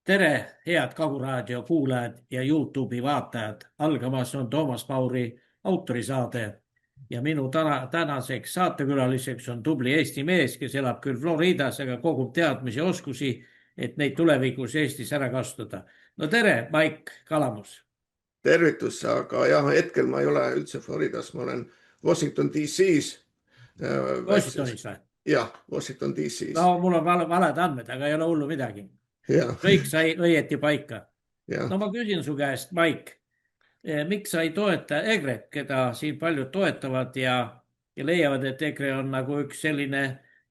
Tere, head Kaguraadio kuulajad ja YouTube'i vaatajad. Algamas on Toomas Pauri autorisaade ja minu tänaseks saatekülaliseks on tubli Eesti mees, kes elab küll Floridas, aga kogub teadmisi ja oskusi, et neid tulevikus Eestis ära kasutada. No tere, Maik Kalamus. Tervitus, aga jah, hetkel ma ei ole üldse Floridas, ma olen Washington DC-s. Washingtonis või? Jah, Washington DC-s. No mul on valed andmed, aga ei ole hullu midagi. Ja. Kõik sai õieti paika. Ja. No ma küsin su käest, Maik, miks sa ei toeta EKRE-t, keda siin paljud toetavad ja leiavad, et EKRE on nagu üks selline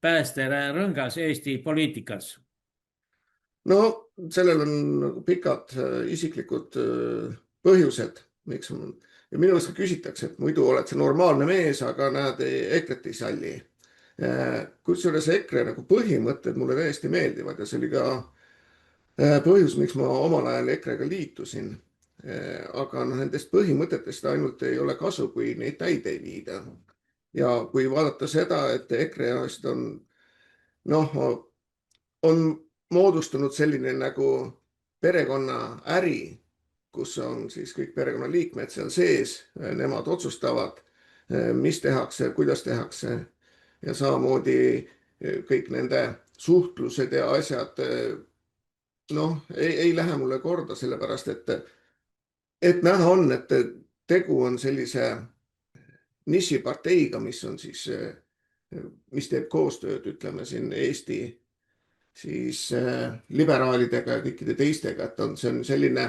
päästerõngas Eesti poliitikas? No sellel on pikad isiklikud põhjused, miks on. Ja minu ka küsitakse, et muidu oled see normaalne mees, aga näed, EKRE-t ei salli. Kusjuures EKRE nagu põhimõtted mulle täiesti meeldivad ja see oli ka põhjus, miks ma omal ajal EKRE-ga liitusin. Aga nendest põhimõtetest ainult ei ole kasu, kui neid täide ei viida. Ja kui vaadata seda, et EKRE-st on moodustunud selline nagu perekonna äri, kus on siis kõik perekonnaliikmed seal sees, nemad otsustavad, mis tehakse, kuidas tehakse ja samamoodi kõik nende suhtlused ja asjad ei lähe mulle korda, sellepärast et näha on, et tegu on sellise nišiparteiga, mis on siis, mis teeb koostööd, ütleme siin Eesti siis liberaalidega ja kõikide teistega, et see on selline,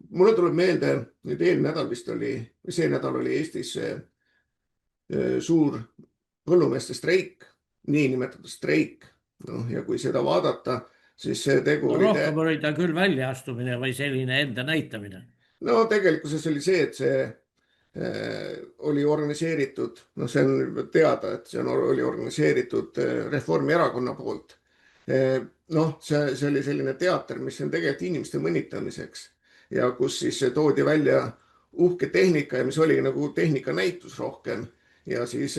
mulle tuleb meelde, nüüd eelmine nädal vist oli, see nädal oli Eestis suur põllumeeste streik, niinimetatud streik, ja kui seda vaadata, siis see tegu oli... Rohkem oli ta küll väljaastumine või selline enda näitamine? No tegelikkuses oli see, et see oli organiseeritud, see on teada, et see oli organiseeritud Reformierakonna poolt. See oli selline teater, mis on tegelikult inimeste mõnitamiseks ja kus siis toodi välja uhke tehnika ja mis oli nagu tehnikanäitus rohkem ja siis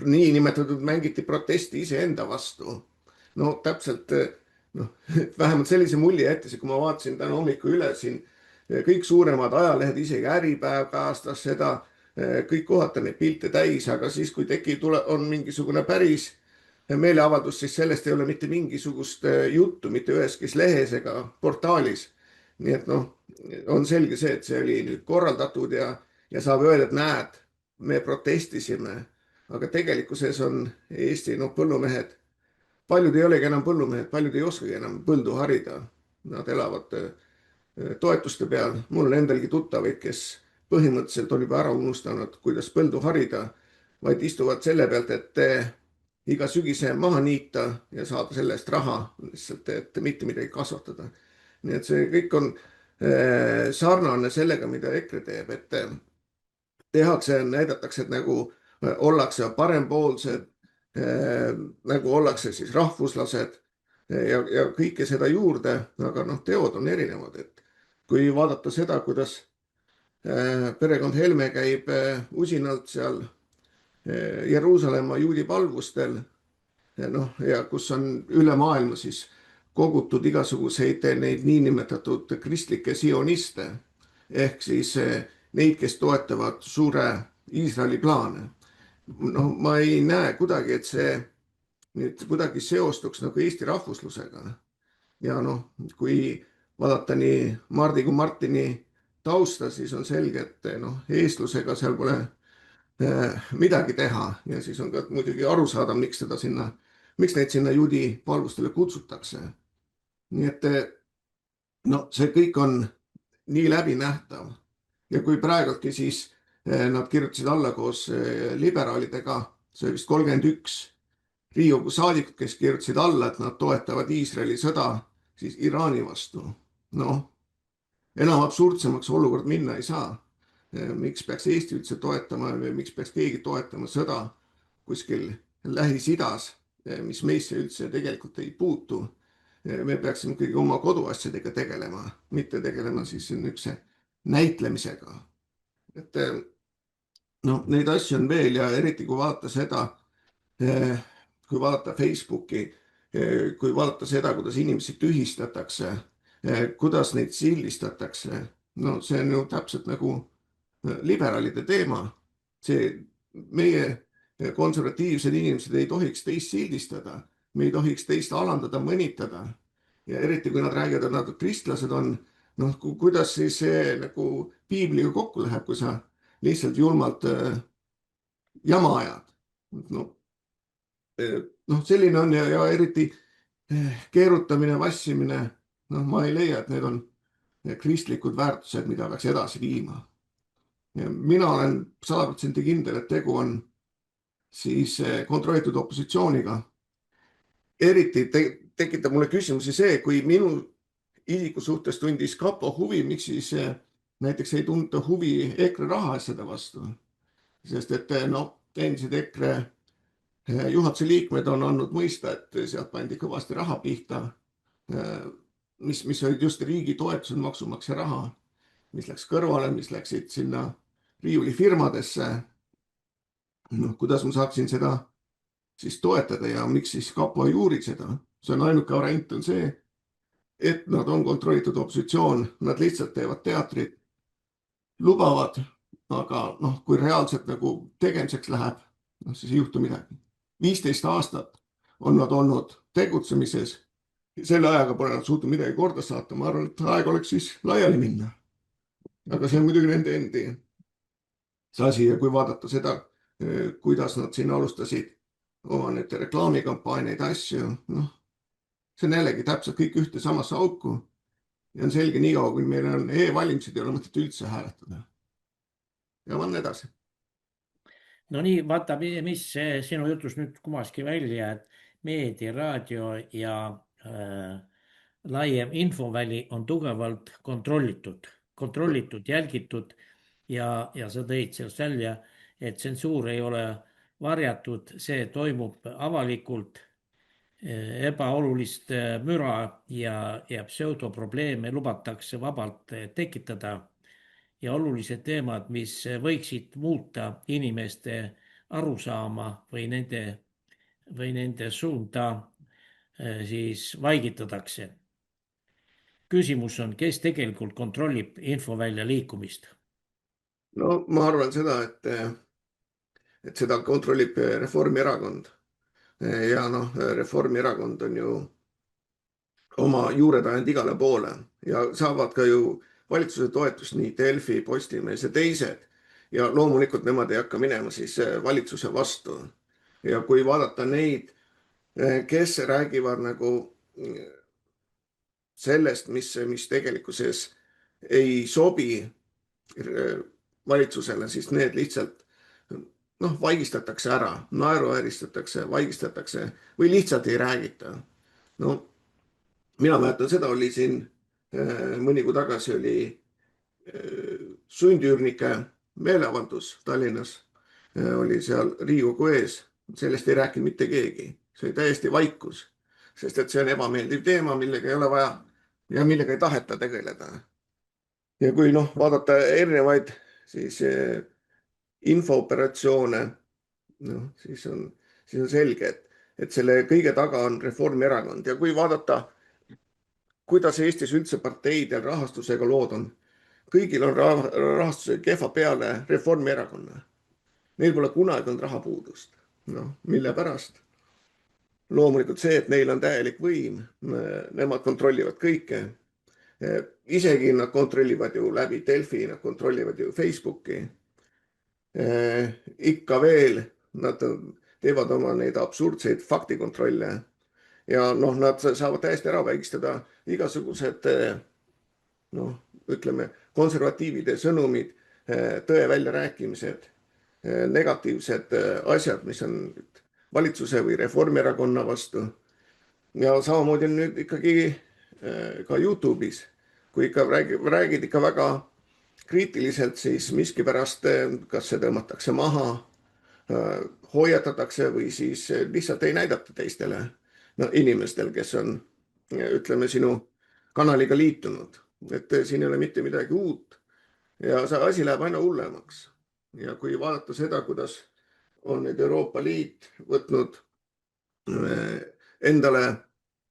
niinimetatud mängiti protesti iseenda vastu. No täpselt, vähemalt sellise mulje jättis, kui ma vaatasin täna hommiku üle siin, kõik suuremad ajalehed, isegi Äripäev kajastas seda, kõik kohata neid pilte täis, aga siis kui on mingisugune päris meeleavaldus, siis sellest ei ole mitte mingisugust juttu, mitte üheski lehes ega portaalis. Nii et on selge see, et see oli nüüd korraldatud ja saab öelda, et näed, me protestisime, aga tegelikkuses on Eesti põllumehed, paljud ei olegi enam põllumehed, paljud ei oskagi enam põldu harida. Nad elavad toetuste peal. Mul on endalgi tuttavaid, kes põhimõtteliselt on juba ära unustanud, kuidas põldu harida, vaid istuvad selle pealt, et iga sügise maha niita ja saada selle eest raha, lihtsalt, et mitte midagi kasvatada. Nii et see kõik on sarnane sellega, mida EKRE teeb, et tehakse, näidatakse, et nagu ollakse parempoolsed, nagu ollakse siis rahvuslased ja kõike seda juurde, aga teod on erinevad, et kui vaadata seda, kuidas perekond Helme käib usinalt seal Jeruusalemma juudi palvustel, ja kus on üle maailma siis kogutud igasuguseid neid niinimetatud kristlikke sioniste, ehk siis neid, kes toetavad suure Iisraeli plaane. Ma ei näe kuidagi, et see nüüd kuidagi seostuks nagu Eesti rahvuslusega. Ja kui vaadata nii Mardi kui Martini tausta, siis on selge, et eestlusega seal pole midagi teha ja siis on ka muidugi aru saada, miks neid sinna juudi palvustele kutsutakse. Nii et see kõik on nii läbinähtav ja kui praegultki siis nad kirjutasid alla koos liberaalidega, see vist 31 Riigikogu saadikut, kes kirjutasid alla, et nad toetavad Iisraeli sõda siis Iraani vastu. Enam absurdsemaks olukord minna ei saa. Miks peaks Eesti üldse toetama või miks peaks keegi toetama sõda kuskil Lähis-Idas, mis meisse üldse tegelikult ei puutu. Me peaksime kõige oma koduasjadega tegelema, mitte tegelema siis niisuguse näitlemisega. Et neid asju on veel ja eriti kui vaadata seda, kui vaadata Facebooki, kui vaadata seda, kuidas inimesi tühistatakse kuidas neid sildistatakse. No see on ju täpselt nagu liberaalide teema. See meie konservatiivsed inimesed ei tohiks teist sildistada, me ei tohiks teist alandada, mõnitada. Ja eriti kui nad räägivad, et nad kristlased on, noh, kuidas siis see nagu piibliga kokku läheb, kui sa lihtsalt julmalt jama ajad. Noh, selline on ja eriti keerutamine, vassimine, noh, ma ei leia, et need on kristlikud väärtused, mida peaks edasi viima. Mina olen 100% kindel, et tegu on siis kontrollitud opositsiooniga. Eriti tekitab mulle küsimusi see, kui minu isiku suhtes tundis kapo huvi, miks siis näiteks ei tunta huvi EKRE rahaasjade vastu. Sest et endised EKRE juhatuse liikmed on andnud mõista, et sealt pandi kõvasti raha pihta, mis olid just riigi toetused, maksumaksja raha, mis läks kõrvale, mis läksid sinna riiulifirmadesse. Kuidas ma saaksin seda siis toetada ja miks siis kapo ei uuri seda? See on ainuke variant on see, et nad on kontrollitud opositsioon, nad lihtsalt teevad teatrit, lubavad, aga kui reaalselt nagu tegemiseks läheb, siis ei juhtu midagi. 15 aastat on nad olnud tegutsemises. Selle ajaga pole nad suutnud midagi korda saata. Ma arvan, et aeg oleks siis laiali minna. Aga see on muidugi nende endi asi ja kui vaadata seda, kuidas nad siin alustasid oma need reklaamikampaaniaid, asju, see on jällegi täpselt kõik ühte samasse auku. Ja on selge nii kaua, kui meil on e-valimised, ei ole mõtet üldse hääletada. Ja ma annan edasi. No nii, vaata, mis sinu jutus nüüd kumaski välja, et meedia, raadio ja laiem infoväli on tugevalt kontrollitud, jälgitud ja sa tõid sellest välja, et tsensuur ei ole varjatud, see toimub avalikult, ebaolulist müra ja pseudoprobleeme lubatakse vabalt tekitada ja olulised teemad, mis võiksid muuta inimeste arusaama või nende suunda, siis vaigitatakse. Küsimus on, kes tegelikult kontrollib infovälja liikumist? No ma arvan seda, et seda kontrollib Reformierakond. Ja Reformierakond on ju oma juured ajanud igale poole ja saavad ka ju valitsuse toetust nii Delfi, Postimees ja teised. Ja loomulikult nemad ei hakka minema siis valitsuse vastu. Ja kui vaadata neid, kes räägivad nagu sellest, mis tegelikkuses ei sobi valitsusele, siis need lihtsalt vaigistatakse ära, naeruväristatakse, vaigistatakse või lihtsalt ei räägita. Mina mäletan, seda oli siin mõni kuu tagasi oli sundüürnike meeleavaldus Tallinnas, oli seal Riigikogu ees, sellest ei rääkinud mitte keegi, see oli täiesti vaikus, sest et see on ebameeldiv teema, millega ei ole vaja ja millega ei taheta tegeleda. Ja kui vaadata erinevaid siis infooperatsioone, siis on selge, et selle kõige taga on Reformierakond ja kui vaadata, kuidas Eestis üldse parteidel rahastusega lood on, kõigil on rahastuse kehva peale Reformierakonna. Neil pole kunagi olnud rahapuudust. Mille pärast? Loomulikult see, et neil on täielik võim, nemad kontrollivad kõike. Isegi nad kontrollivad ju läbi Delfi, nad kontrollivad ju Facebooki. Ikka veel nad teevad oma neid absurdseid faktikontrolle ja nad saavad täiesti ära väigistada igasugused ütleme konservatiivide sõnumid, tõe väljarääkimised, negatiivsed asjad, mis on valitsuse või Reformierakonna vastu. Ja samamoodi on nüüd ikkagi ka YouTube'is, kui ikka räägid ikka väga kriitiliselt, siis miskipärast kas see tõmmatakse maha, hoiatatakse või siis lihtsalt ei näidata teistele inimestel, kes on, ütleme, sinu kanaliga liitunud. Et siin ei ole mitte midagi uut ja see asi läheb aina hullemaks. Ja kui vaadata seda, kuidas on nüüd Euroopa Liit võtnud endale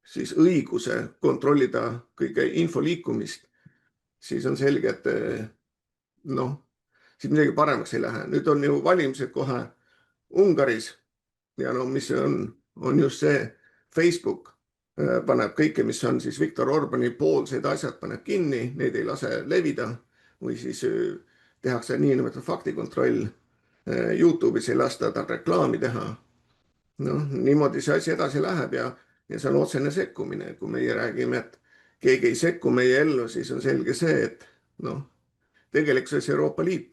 siis õiguse kontrollida kõige info liikumist, siis on selge, et noh, siis midagi paremaks ei lähe. Nüüd on ju valimised kohe Ungaris ja no mis on just see, Facebook paneb kõike, mis on siis Viktor Orbani poolsed asjad, paneb kinni, neid ei lase levida või siis tehakse niinimetatud faktikontroll. YouTube'is ei lasta tal reklaami teha. Noh, niimoodi see asi edasi läheb ja see on otsene sekkumine. Kui meie räägime, et keegi ei sekku meie ellu, siis on selge see, et noh, tegelikkuses Euroopa Liit.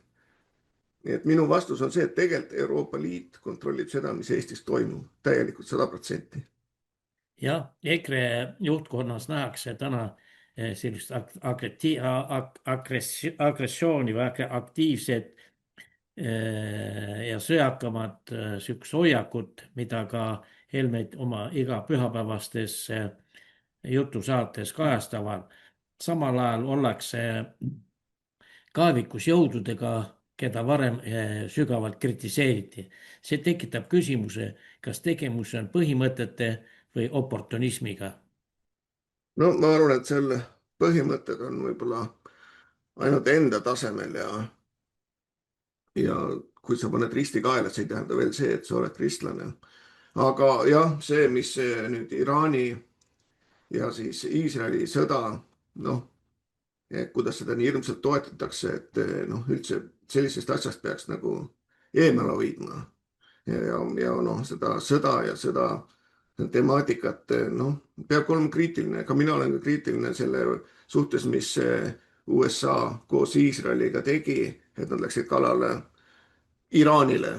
Nii et minu vastus on see, et tegelikult Euroopa Liit kontrollib seda, mis Eestis toimub täielikult 100%. Jah, EKRE juhtkonnas nähakse täna sellist agressiooni või aktiivset ja sõjakamat sihukest hoiakut, mida ka Helmed oma iga pühapäevastes jutusaates kajastavad. Samal ajal ollakse kaevikus jõududega, keda varem sügavalt kritiseeriti. See tekitab küsimuse, kas tegemist on põhimõtete või oportunismiga. No ma arvan, et seal põhimõtted on võib-olla ainult enda tasemel ja kui sa paned risti kaela, see ei tähenda veel see, et sa oled kristlane. Aga jah, see, mis nüüd Iraani ja siis Iisraeli sõda, noh, kuidas seda nii hirmsalt toetatakse, et noh, üldse sellisest asjast peaks nagu eemale hoidma. Ja noh, seda sõda ja seda temaatikat, noh, peab olema kriitiline. Ka mina olen kriitiline selle suhtes, mis USA koos Iisraeliga tegi, et nad läksid kallale Iraanile.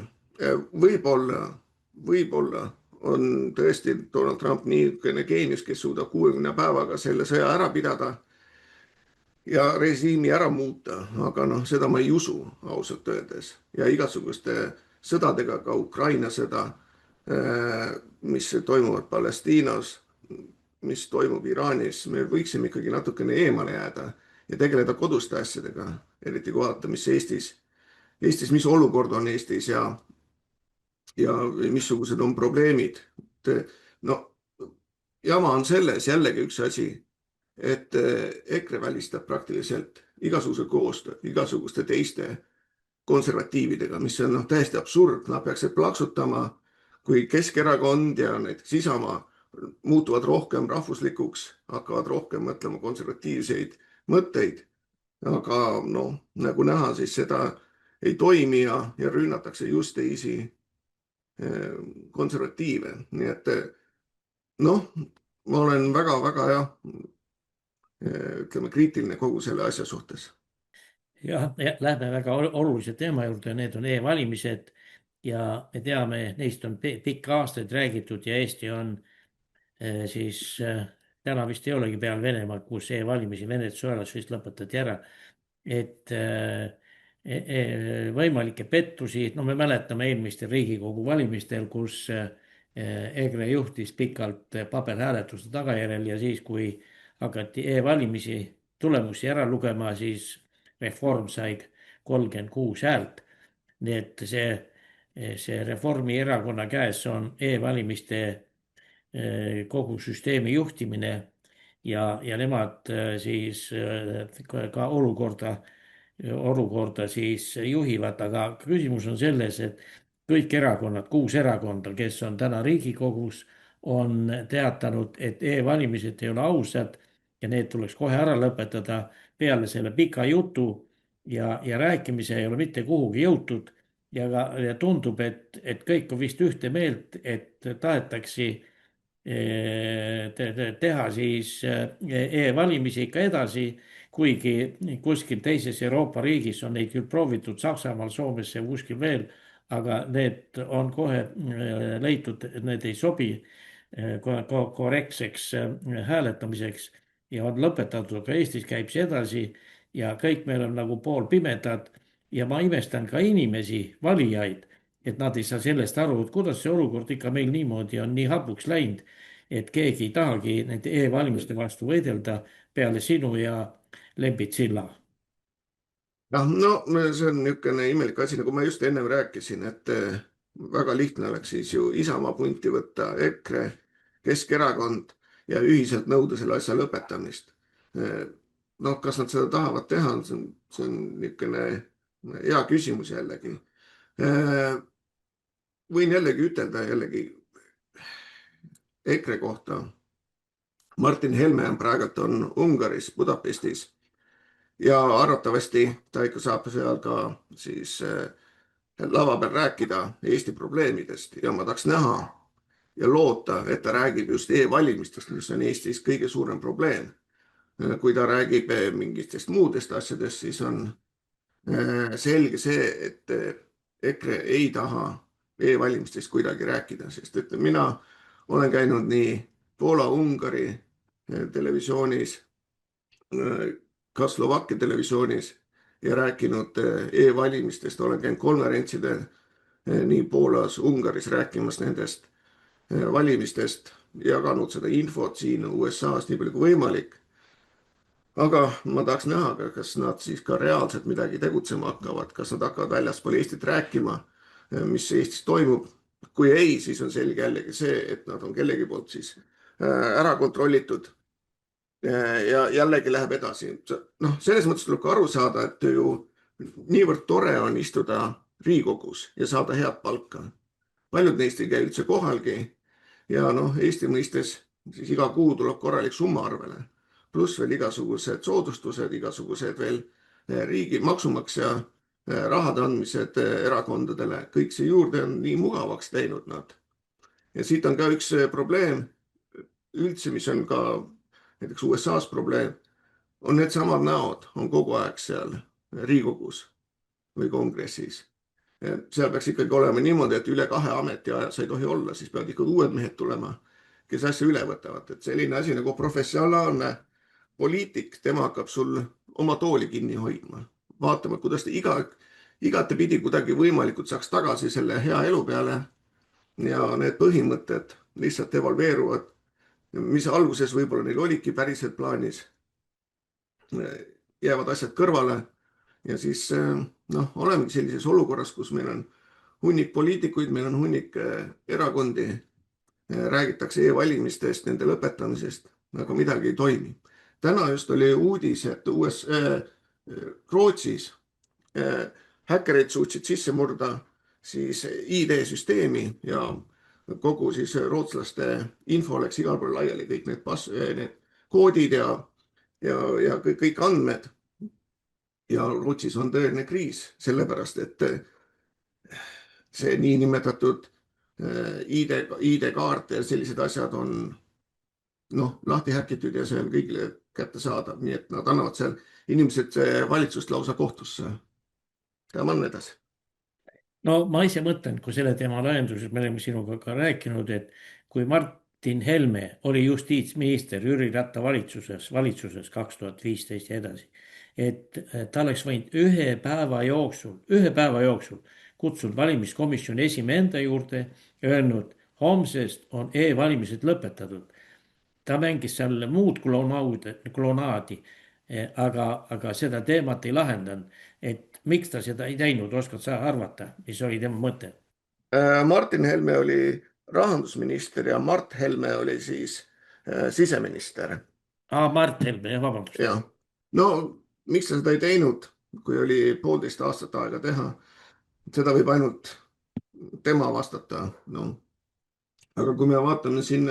Võib-olla on tõesti Donald Trump niisugune geenius, kes suudab 60 päevaga selle sõja ära pidada ja režiimi ära muuta, aga noh, seda ma ei usu ausalt öeldes. Ja igasuguste sõdadega, ka Ukraina sõda, mis toimuvad Palestiinas, mis toimub Iraanis, me võiksime ikkagi natukene eemale jääda ja tegeleda koduste asjadega, eriti kui vaadata, mis Eestis, mis olukord on Eestis ja missugused on probleemid. No jama on selles jällegi üks asi, et EKRE välistab praktiliselt igasuguse koostöö, igasuguste teiste konservatiividega, mis on täiesti absurd. Nad peaksid plaksutama, kui Keskerakond ja näiteks Isamaa muutuvad rohkem rahvuslikuks, hakkavad rohkem mõtlema konservatiivseid mõtteid. Aga noh, nagu näha, siis seda ei toimi ja rünnatakse just teisi konservatiive. Nii et noh, ma olen väga-väga ütleme kriitiline kogu selle asja suhtes. Jah, lähme väga olulise teema juurde, need on e-valimised ja me teame, neist on pikka aastaid räägitud ja Eesti on siis täna vist ei olegi peal Venemaal, kus e-valimisi Venezuelas vist lõpetati ära. Et võimalikke pettusi, no me mäletame eelmistel Riigikogu valimistel, kus EKRE juhtis pikalt paberhääletuste tagajärjel ja siis, kui hakati e-valimisi tulemusi ära lugema, siis Reform said 36 häält. Nii et see Reformierakonna käes on e-valimiste kogu süsteemi juhtimine ja nemad siis ka olukorda siis juhivad, aga küsimus on selles, et kõik erakonnad, 6 erakonda, kes on täna Riigikogus, on teatanud, et e-valimised ei ole ausad ja need tuleks kohe ära lõpetada. Peale selle pika jutu ja rääkimise ei ole mitte kuhugi jõutud ja tundub, et kõik on vist ühte meelt, et tahetakse teha siis e-valimisi ikka edasi, kuigi kuskil teises Euroopa riigis on neid küll proovitud, Saksamaal, Soomes ja kuskil veel, aga need on kohe leitud, et need ei sobi korrektseks hääletamiseks ja on lõpetatud, aga Eestis käib see edasi ja kõik meil on nagu poolpimedad ja ma imestan ka inimesi, valijaid, et nad ei saa sellest aru, et kuidas see olukord ikka meil niimoodi on nii hapuks läinud, et keegi ei tahagi nende e-valimiste vastu võidelda peale sinu ja Lembit Silla. No see on niisugune imelik asi, nagu ma just ennem rääkisin, et väga lihtne oleks siis ju Isamaa punti võtta, EKRE, Keskerakond ja ühiselt nõuda selle asja lõpetamist. Noh, kas nad seda tahavad teha, see on niisugune hea küsimus jällegi. Võin jällegi ütelda EKRE kohta. Martin Helme on praegult Ungaris, Budapestis ja arvatavasti ta ikka saab seal ka siis lava peal rääkida Eesti probleemidest ja ma tahaks näha ja loota, et ta räägib just e-valimistest, mis on Eestis kõige suurem probleem. Kui ta räägib mingitest muudest asjadest, siis on selge see, et EKRE ei taha e-valimistest kuidagi rääkida, sest et mina olen käinud nii Poola-Ungari televisioonis, ka Slovakkia televisioonis ja rääkinud e-valimistest, olen käinud konverentsidel nii Poolas, Ungaris rääkimas nendest valimistest, jaganud seda infot siin USA-s nii palju kui võimalik. Aga ma tahaks näha, kas nad siis ka reaalselt midagi tegutsema hakkavad, kas nad hakkavad väljaspool Eestit rääkima, mis Eestis toimub. Kui ei, siis on selge jällegi see, et nad on kellegi poolt siis ära kontrollitud ja jällegi läheb edasi. Noh, selles mõttes tuleb ka aru saada, et ju niivõrd tore on istuda Riigikogus ja saada head palka. Paljud neist ei käi üldse kohalgi ja noh, Eesti mõistes siis iga kuu tuleb korralik summa arvele. Pluss veel igasugused soodustused, igasugused veel riigi maksumaksja rahade andmised erakondadele. Kõik see juurde on nii mugavaks teinud nad. Ja siit on ka üks probleem üldse, mis on ka näiteks USA-s probleem, on need samad näod, on kogu aeg seal Riigikogus või kongressis. Seal peaks ikkagi olema niimoodi, et üle 2 ametiaja sa ei tohi olla, siis peavad ikka uued mehed tulema, kes asja üle võtavad. Et selline asi nagu professionaalne poliitik, tema hakkab sul oma tooli kinni hoidma. Vaatama, kuidas ta igatepidi kuidagi võimalikult saaks tagasi selle hea elu peale ja need põhimõtted lihtsalt evolveeruvad, mis alguses võib-olla neil olidki päriselt plaanis, jäävad asjad kõrvale ja siis noh, olemegi sellises olukorras, kus meil on hunnik poliitikuid, meil on hunnik erakondi, räägitakse e-valimistest, nende lõpetamisest, aga midagi ei toimi. Täna just oli uudis, et Rootsis häkkerid suutsid sisse murda siis ID-süsteemi ja kogu siis rootslaste info läks igal pool laiali, kõik need koodid ja kõik andmed. Ja Rootsis on tõeline kriis, sellepärast et see niinimetatud ID-kaart ja sellised asjad on lahti häkitud ja see on kõigile kätte saadav, nii et nad annavad seal inimesed valitsust lausa kohtusse. Tämä on edasi. No ma ise mõtlen, kui selle teema lahenduses me oleme sinuga ka rääkinud, et kui Martin Helme oli justiitsminister Jüri Ratta valitsuses 2015 ja edasi, et ta oleks võinud ühe päeva jooksul kutsunud valimiskomisjoni esimehe enda juurde ja öelnud, homsest on e-valimised lõpetatud. Ta mängis seal muud kloonaadi, aga seda teemat ei lahendanud, et miks ta seda ei teinud, oskad sa arvata, mis oli tema mõte? Martin Helme oli rahandusminister ja Mart Helme oli siis siseminister. Mart Helme, vabandust. Ja. No, miks ta seda ei teinud, kui oli 1,5 aastat aega teha? Seda võib ainult tema vastata. No. Aga kui me vaatame siin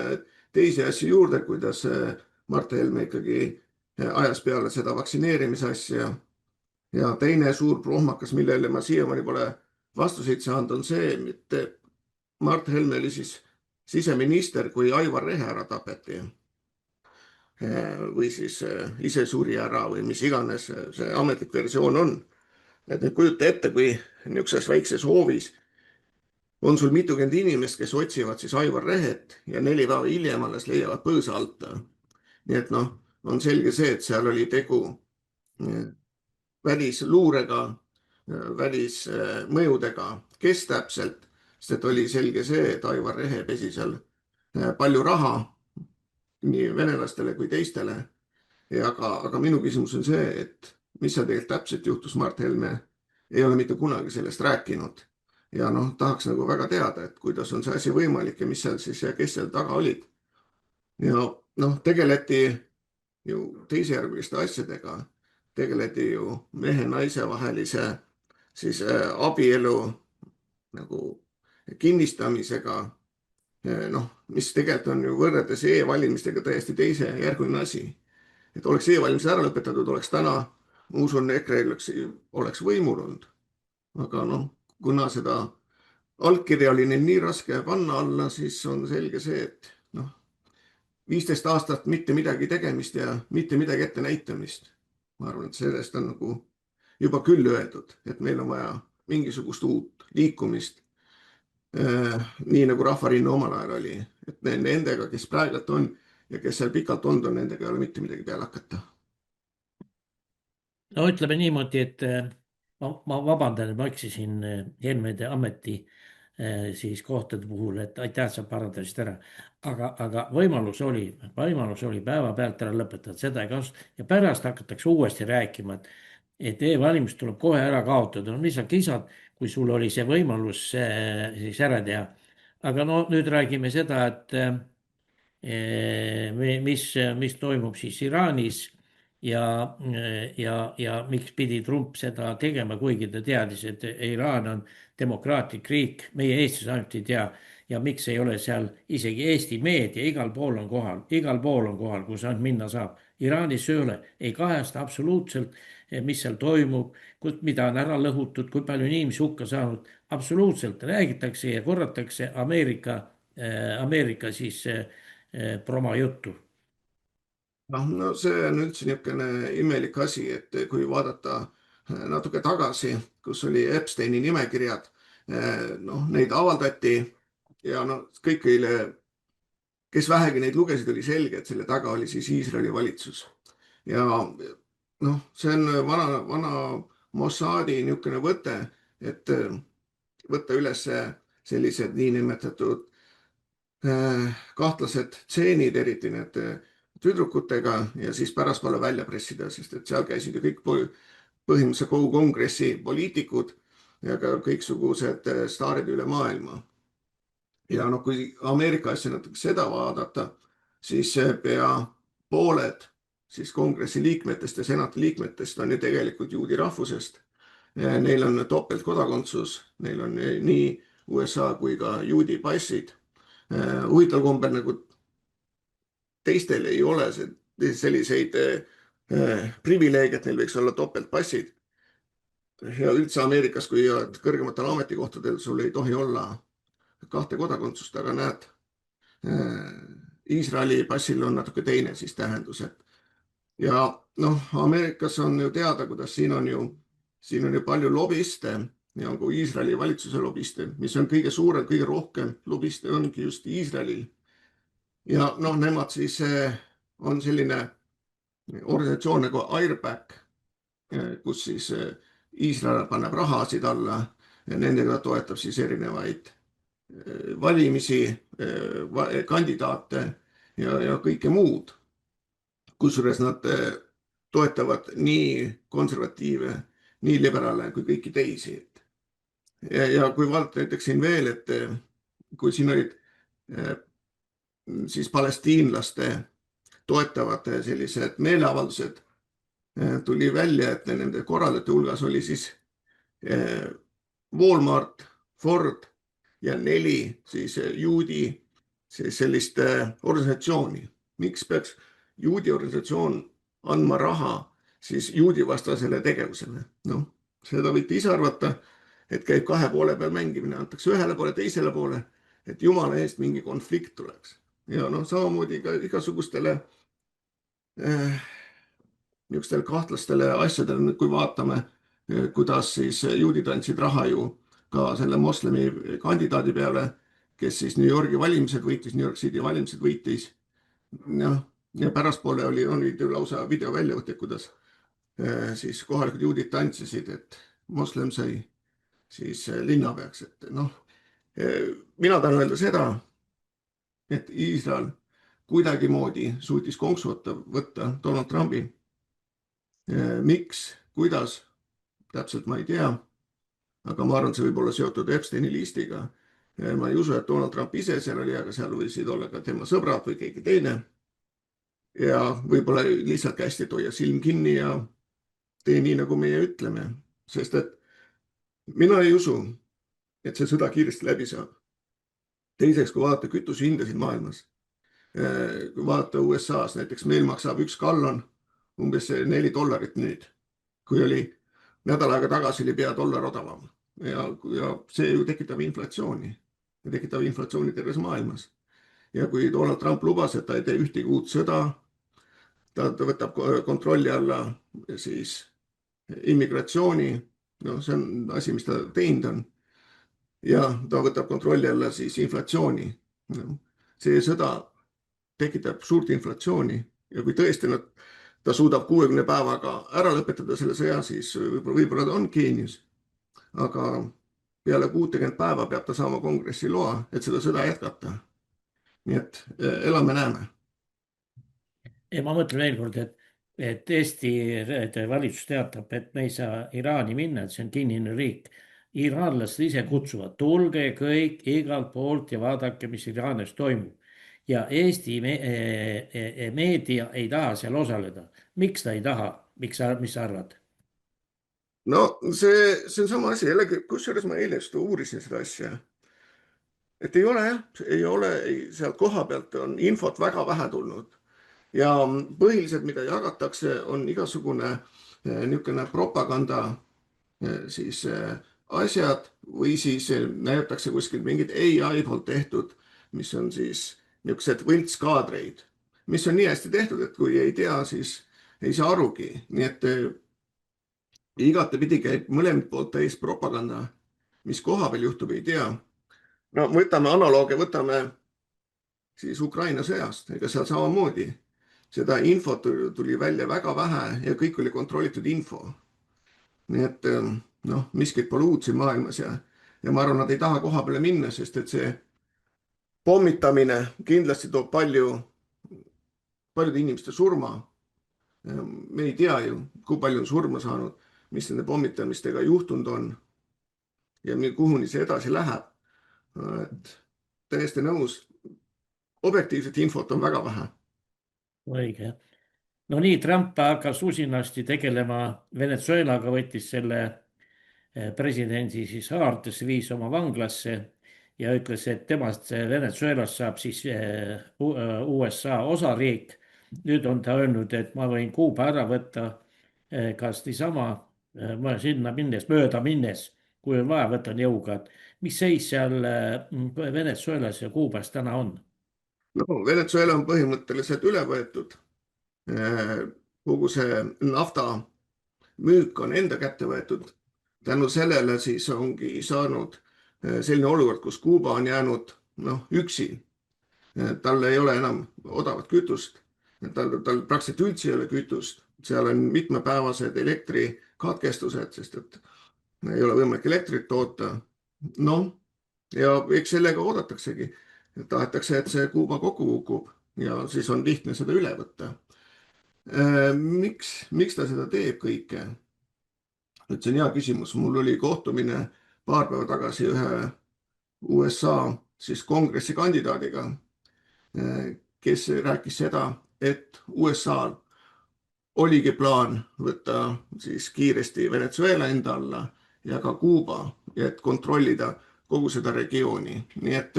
teisi asju juurde, kuidas Mart Helme ikkagi ajas peale seda vaktsineerimise asja ja teine suur prohmakas, millele ma siiamaani pole vastuseid saanud, on see, et Mart Helme oli siis siseminister, kui Aivar Rehe ära tapeti või siis ise suri ära või mis iganes see ametlik versioon on. Et nüüd kujuta ette, kui niisuguses väikses hoovis on sul mitukümmend inimest, kes otsivad siis Aivar Rehet ja 4 päeva hiljem alles leiavad põõsa alt. Nii et on selge see, et seal oli tegu välisluurega, välismõjudega, kes täpselt, sest et oli selge see, et Aivar Rehe pesi seal palju raha nii venelastele kui teistele. Aga minu küsimus on see, et mis seal tegelikult täpselt juhtus, Mart Helme ei ole mitte kunagi sellest rääkinud. Ja tahaks nagu väga teada, et kuidas on see asi võimalik ja mis seal siis ja kes seal taga olid. ja noh, tegeleti ju teisejärguliste asjadega, tegeleti ju mehe-naise vahelise siis abielu nagu kinnistamisega, noh, mis tegelikult on ju võrreldes e-valimistega täiesti teisejärguline asi. Et oleks e-valimised ära lõpetatud, oleks täna, ma usun, EKRE oleks võimul olnud. Aga noh, kuna seda allkirja oli neil nii raske panna alla, siis on selge see, et noh, 15 aastat mitte midagi tegemist ja mitte midagi ette näitamist. Ma arvan, et sellest on nagu juba küll öeldud, et meil on vaja mingisugust uut liikumist. Nii nagu Rahvarinne omal ajal oli, et nendega, kes praegult on ja kes seal pikalt on, nendega ei ole mitte midagi peale hakata. no ütleme niimoodi, et ma vabandan, et ma eksisin Helmede ameti siis kohtade puhul, et aitäh, sa parandasid ära. aga võimalus oli päevapealt ära lõpetada, seda ei kasuta ja pärast hakatakse uuesti rääkima, et e-valimised tuleb kohe ära kaotada. No mis sa kisad, kui sul oli see võimalus siis ära teha. aga no nüüd räägime seda, et mis toimub siis Iraanis ja miks pidi Trump seda tegema, kuigi ta teadis, et Iraan on demokraatlik riik, meie Eestis ainult ei tea. ja miks ei ole seal isegi Eesti meedia, igal pool on kohal, kus ainult minna saab. Iraanis ei ole, ei kajasta absoluutselt, mis seal toimub, mida on ära lõhutud, kui palju inimesi hukka saanud. absoluutselt räägitakse ja korratakse Ameerika siis promo juttu. No see on üldse niisugune imelik asi, et kui vaadata natuke tagasi, kus oli Epsteini nimekirjad, noh, neid avaldati ja noh, kõigile, kes vähegi neid lugesid, oli selge, et selle taga oli siis Iisraeli valitsus. Ja noh, see on vana Mossadi niisugune võte, et võtta üles sellised niinimetatud kahtlased tseenid, eriti need tüdrukutega ja siis pärastpoole välja pressida, sest et seal käisid ju kõik põhimõtteliselt kogu kongressi poliitikud ja ka kõiksugused staarid üle maailma. Ja noh, kui Ameerika asja natuke seda vaadata, siis pea pooled siis kongressi liikmetest ja senati liikmetest on ju tegelikult juudi rahvusest. Neil on topeltkodakondsus, neil on nii USA kui ka juudi passid. Huvitav kombel nagu teistel ei ole selliseid privileege, et neil võiks olla topeltpassid. Ja üldse Ameerikas, kui kõrgematel ametikohtadel sul ei tohi olla kahte kodakondsust, aga näed, Iisraeli passil on natuke teine siis tähendus. Ja noh, Ameerikas on ju teada, kuidas siin on ju palju lobiste ja on ka Iisraeli valitsuse lobiste, mis on kõige suurem, kõige rohkem lobiste ongi just Iisraelil. Ja noh, nemad siis on selline organisatsioon nagu Airbag, kus siis Iisrael paneb rahasid alla ja nendega toetab siis erinevaid valimisi, kandidaate ja kõike muud. Kusjuures nad toetavad nii konservatiive, nii liberaale kui kõiki teisi. Ja kui vaadata näiteks siin veel, et kui siin olid siis palestiinlaste toetavad sellised meeleavaldused, tuli välja, et nende korraldajate hulgas oli siis Walmart, Ford ja 4 siis juudi sellist organisatsiooni. Miks peaks juudi organisatsioon andma raha siis juudi vastasele tegevusele? Noh, seda võite ise arvata, et käib kahe poole peal mängimine, antakse ühele poole, teisele poole, et jumala eest mingi konflikt tuleks. Ja noh, samamoodi ka igasugustele niisugustele kahtlastele asjadele, kui vaatame, kuidas siis juudid andsid raha ju ka selle moslemi kandidaadi peale, kes siis New Yorgi valimised võitis, New York City valimised võitis. Ja pärastpoole olid ju lausa videoväljavõtted, kuidas siis kohalikud juudid tantsisid, et moslem sai siis linnapeaks. Et noh, mina tahan öelda seda, et Iisrael kuidagimoodi suutis konksu võtta Donald Trumpi. Miks, kuidas, täpselt ma ei tea, aga ma arvan, et see võib olla seotud Epsteini listiga. Ma ei usu, et Donald Trump ise seal oli, aga seal võisid olla ka tema sõbrad või keegi teine. ja võib-olla lihtsalt kästi, et hoia silm kinni ja tee nii, nagu meie ütleme, sest et mina ei usu, et see sõda kiiresti läbi saab. Teiseks, kui vaadata kütusehindasid maailmas, kui vaadata USA-s näiteks, meil maksab üks gallon umbes $4 nüüd, kui oli nädal aega tagasi oli pea dollar odavam ja see ju tekitab inflatsiooni ja tekitab inflatsiooni terves maailmas. Ja kui Donald Trump lubas, et ta ei tee ühtegi uut sõda, ta võtab kontrolli alla siis immigratsiooni, no see on asi, mis ta teinud on. Ja ta võtab kontrolli alla siis inflatsiooni. See sõda tekitab suurt inflatsiooni ja kui tõesti ta suudab 60 päevaga ära lõpetada selle sõja, siis võib-olla ta on geenius. Aga peale 60 päeva peab ta saama kongressi loa, et seda sõda jätkata. Nii et elame-näeme. Ja ma mõtlen veel kord, et Eesti valitsus teatab, et me ei saa Iraani minna, et see on kinnine riik. Iraanlased ise kutsuvad, tulge kõik igalt poolt ja vaadake, mis Iraanis toimub. Ja Eesti meedia ei taha seal osaleda. Miks ta ei taha? Mis sa arvad? No see on sama asi, jällegi, kusjuures ma eile uurisin seda asja. Et ei ole jah, sealt koha pealt on infot väga vähe tulnud. Ja põhiliselt, mida jagatakse, on igasugune niisugune propaganda siis asjad või siis näidatakse kuskil mingid AI poolt tehtud, mis on siis niisugused võltskaadreid, mis on nii hästi tehtud, et kui ei tea, siis ei saa arugi. Nii et igatepidi käib mõlemad poolt täis propaganda, mis koha peal juhtub, ei tea. No võtame analoogia, võtame siis Ukraina sõjast, ega seal samamoodi. Seda infot tuli välja väga vähe ja kõik oli kontrollitud info. Nii et noh, miskit pole uut siin maailmas ja ma arvan, nad ei taha koha peale minna, sest et see pommitamine kindlasti toob paljude inimeste surma. Me ei tea ju, kui palju on surma saanud, mis nende pommitamistega juhtunud on ja kuhuni see edasi läheb. Et täiesti nõus. Objektiivset infot on väga vähe. Õige. No nii, Trump hakkas usinasti tegelema Venezuelaga, võttis selle presidendi siis haardesse, viis oma vanglasse ja ütles, et temast Venezuelast saab siis USA osariik. Nüüd on ta öelnud, et ma võin Kuuba ära võtta, kas niisama sinna minnes, mööda minnes, kui on vaja, võtan jõuga. Mis seis seal Venezuelas ja Kuubas täna on? No, Venezuela on põhimõtteliselt üle võetud. Kogu see nafta müük on enda kätte võetud. Tänu sellele siis ongi saanud selline olukord, kus Kuuba on jäänud üksi. Tal ei ole enam odavat kütust. Tal praktiliselt üldse ei ole kütust. Seal on mitmepäevased elektrikatkestused, sest et ei ole võimalik elektrit toota. No, ja eks sellega oodataksegi. Tahetakse, et see Kuuba kokku kukub ja siis on lihtne seda üle võtta. Miks ta seda teeb kõike? Et see on hea küsimus. Mul oli kohtumine paar päeva tagasi ühe USA siis kongressi kandidaadiga, kes rääkis seda, et USA-l oligi plaan võtta siis kiiresti Venezuela enda alla ja ka Kuuba, et kontrollida kogu seda regiooni. Nii et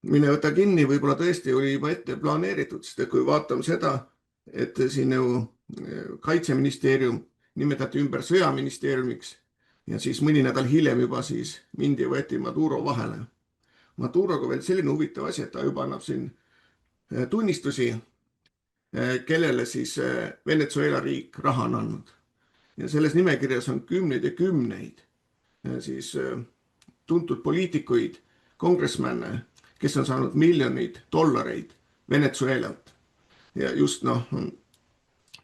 mine võta kinni, võib-olla tõesti oli juba ette planeeritud, sest kui vaatame seda, et siin kaitseministeerium nimetati ümber sõjaministeeriumiks ja siis mõni nädal hiljem juba siis mindi ja võeti Maduro vahele. Maduroga veel selline huvitav asi, et ta juba annab siin tunnistusi, kellele siis Venezuela riik raha on andnud. Ja selles nimekirjas on kümneid ja kümneid siis tuntud poliitikuid, kongressmänne, kes on saanud miljoneid dollareid Venezuelalt. Ja just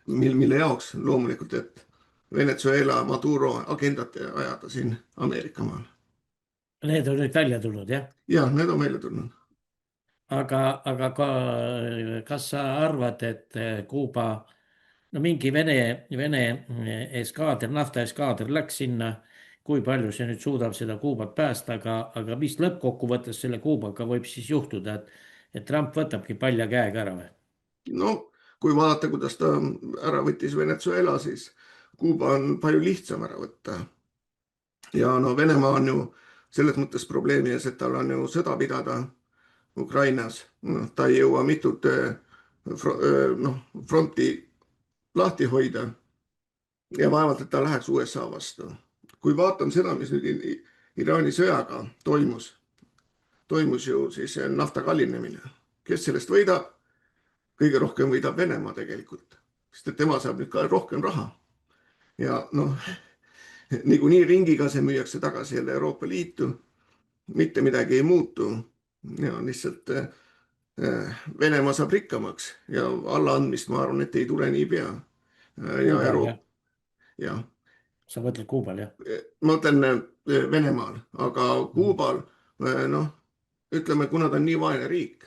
mille jaoks loomulikult, et Venezuela Maduro agendat ajada siin Ameerika maal. Need on nüüd välja tulnud, jah? Ja, need on välja tulnud. Aga kas sa arvad, et Kuuba, mingi Vene eskaader, naftaeskaader läks sinna, kui palju see nüüd suudab seda Kuubat päästa, aga mis lõppkokkuvõttes selle Kuubaga võib siis juhtuda, et Trump võtabki palja käega ära või? no kui vaadata, kuidas ta ära võttis Venezuela, siis Kuuba on palju lihtsam ära võtta. Ja no Venemaa on ju selles mõttes probleemi ees, et tal on ju sõda pidada Ukrainas. No, ta ei jõua mitut fronti lahti hoida ja vaevalt, et ta läheks USA vastu. Kui vaatan seda, mis nüüd Iraani sõjaga toimus ju siis nafta kallinemine. Kes sellest võidab? Kõige rohkem võidab Venemaa tegelikult, sest et tema saab nüüd ka rohkem raha. Ja noh, niikuinii ringiga see müüakse tagasi jälle Euroopa Liitu. Mitte midagi ei muutu. Ja lihtsalt Venemaa saab rikkamaks ja allaandmist ma arvan, et ei tule nii pea. Ja Euroopa, jah. Sa mõtled Kuubal, jah? Ma mõtlen Venemaal, aga Kuubal, noh, ütleme, kuna ta on nii vaene riik,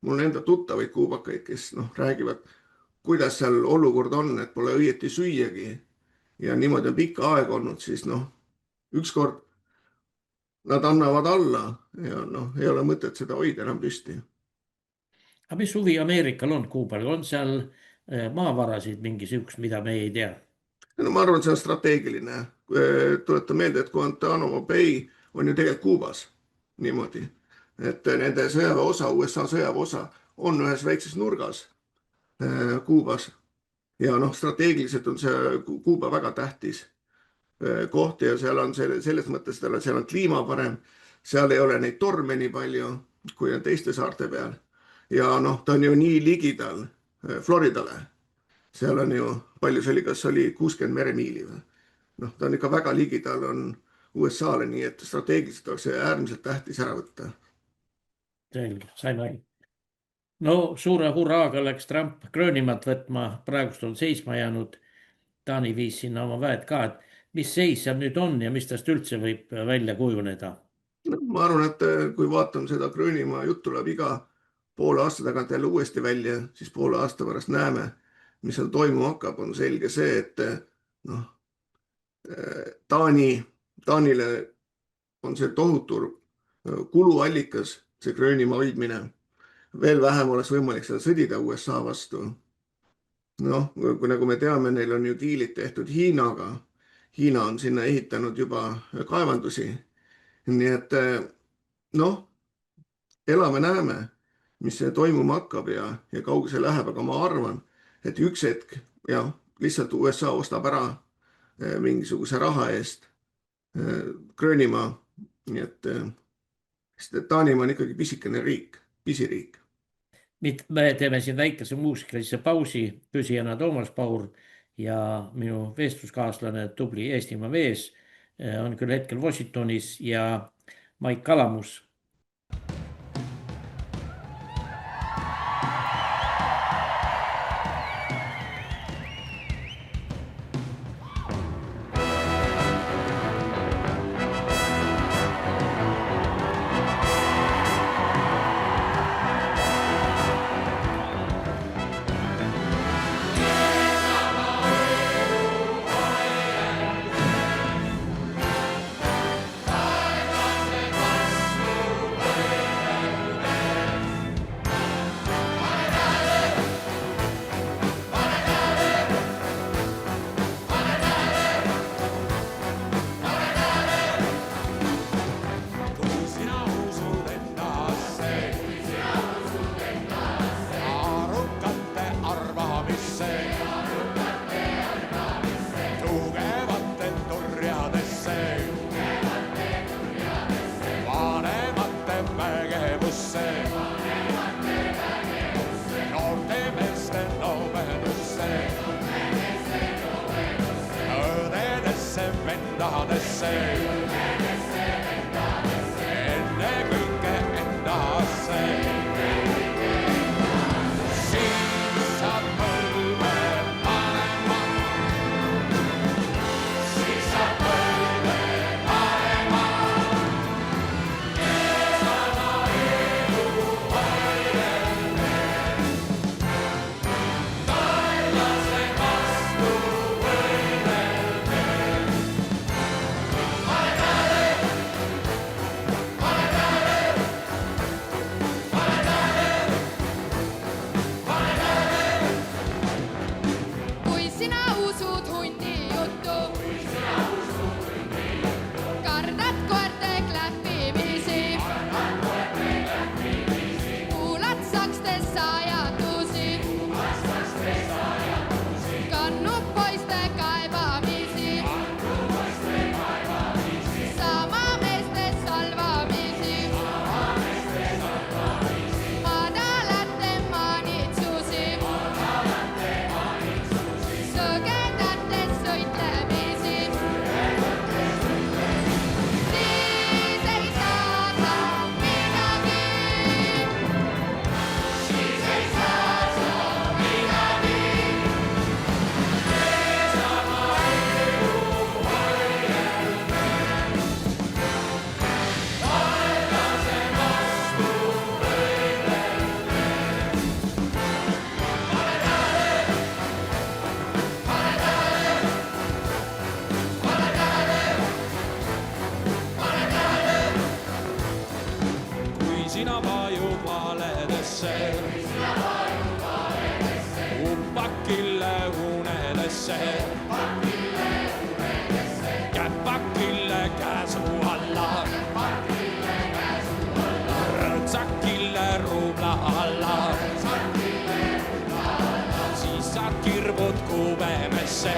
mul on enda tuttavaid kuubakaid, kes räägivad, kuidas seal olukord on, et pole õieti süüagi ja niimoodi on pikka aega olnud, siis ükskord nad annavad alla ja ei ole mõtet seda hoida enam püsti. Aga mis huvi Ameerikal on Kuubal? On seal maavarasid mingisugust, mida me ei tea? No ma arvan, et see on strateegiline. Tuletan meelde, et Guantanamo Bay on ju tegelikult Kuubas niimoodi, et nende sõjaväe osa, USA sõjaväe osa on ühes väikses nurgas Kuubas ja strateegiliselt on see Kuuba väga tähtis koht ja seal on selles mõttes, seal on kliima parem, seal ei ole neid torme nii palju kui on teiste saarte peal ja ta on ju nii ligidal Floridale. Seal on ju, palju see oli, kas oli 60 meremiili või? Ta on ikka väga ligidal on USA-le, nii et strateegiliselt oleks see äärmiselt tähtis ära võtta. Selge, saime aru. No suure hurraaga läks Trump Gröönimaad võtma, praegust on seisma jäänud. Taani viis sinna oma väed ka, et mis seis seal nüüd on ja mis tast üldse võib välja kujuneda? Ma arvan, et kui vaatame seda Gröönimaa jutt tuleb iga poole aasta tagant jälle uuesti välja, siis poole aasta pärast näeme, mis seal toimuma hakkab, on selge see, et Taanile on see tohutu kuluallikas, see Gröönimaa hoidmine. Veel vähem oleks võimalik seda sõdida USA vastu. Nagu me teame, neil on ju diilid tehtud Hiinaga. Hiina on sinna ehitanud juba kaevandusi. Nii et elame-näeme, mis see toimuma hakkab ja kaugu see läheb, aga ma arvan, et üks hetk lihtsalt USA ostab ära mingisuguse raha eest Gröönimaa, nii et Taanimaa on ikkagi pisikene riik, pisiriik. Me teeme siin väikese muusikalise pausi, küsijana Toomas Paur ja minu vestluskaaslane, tubli Eestimaa mees on küll hetkel Washingtonis ja Maik Kalamus. juuredesse. Käpakille käsu alla, rõõtsakille ruubla alla. Siis saad kirbud kuumemesse,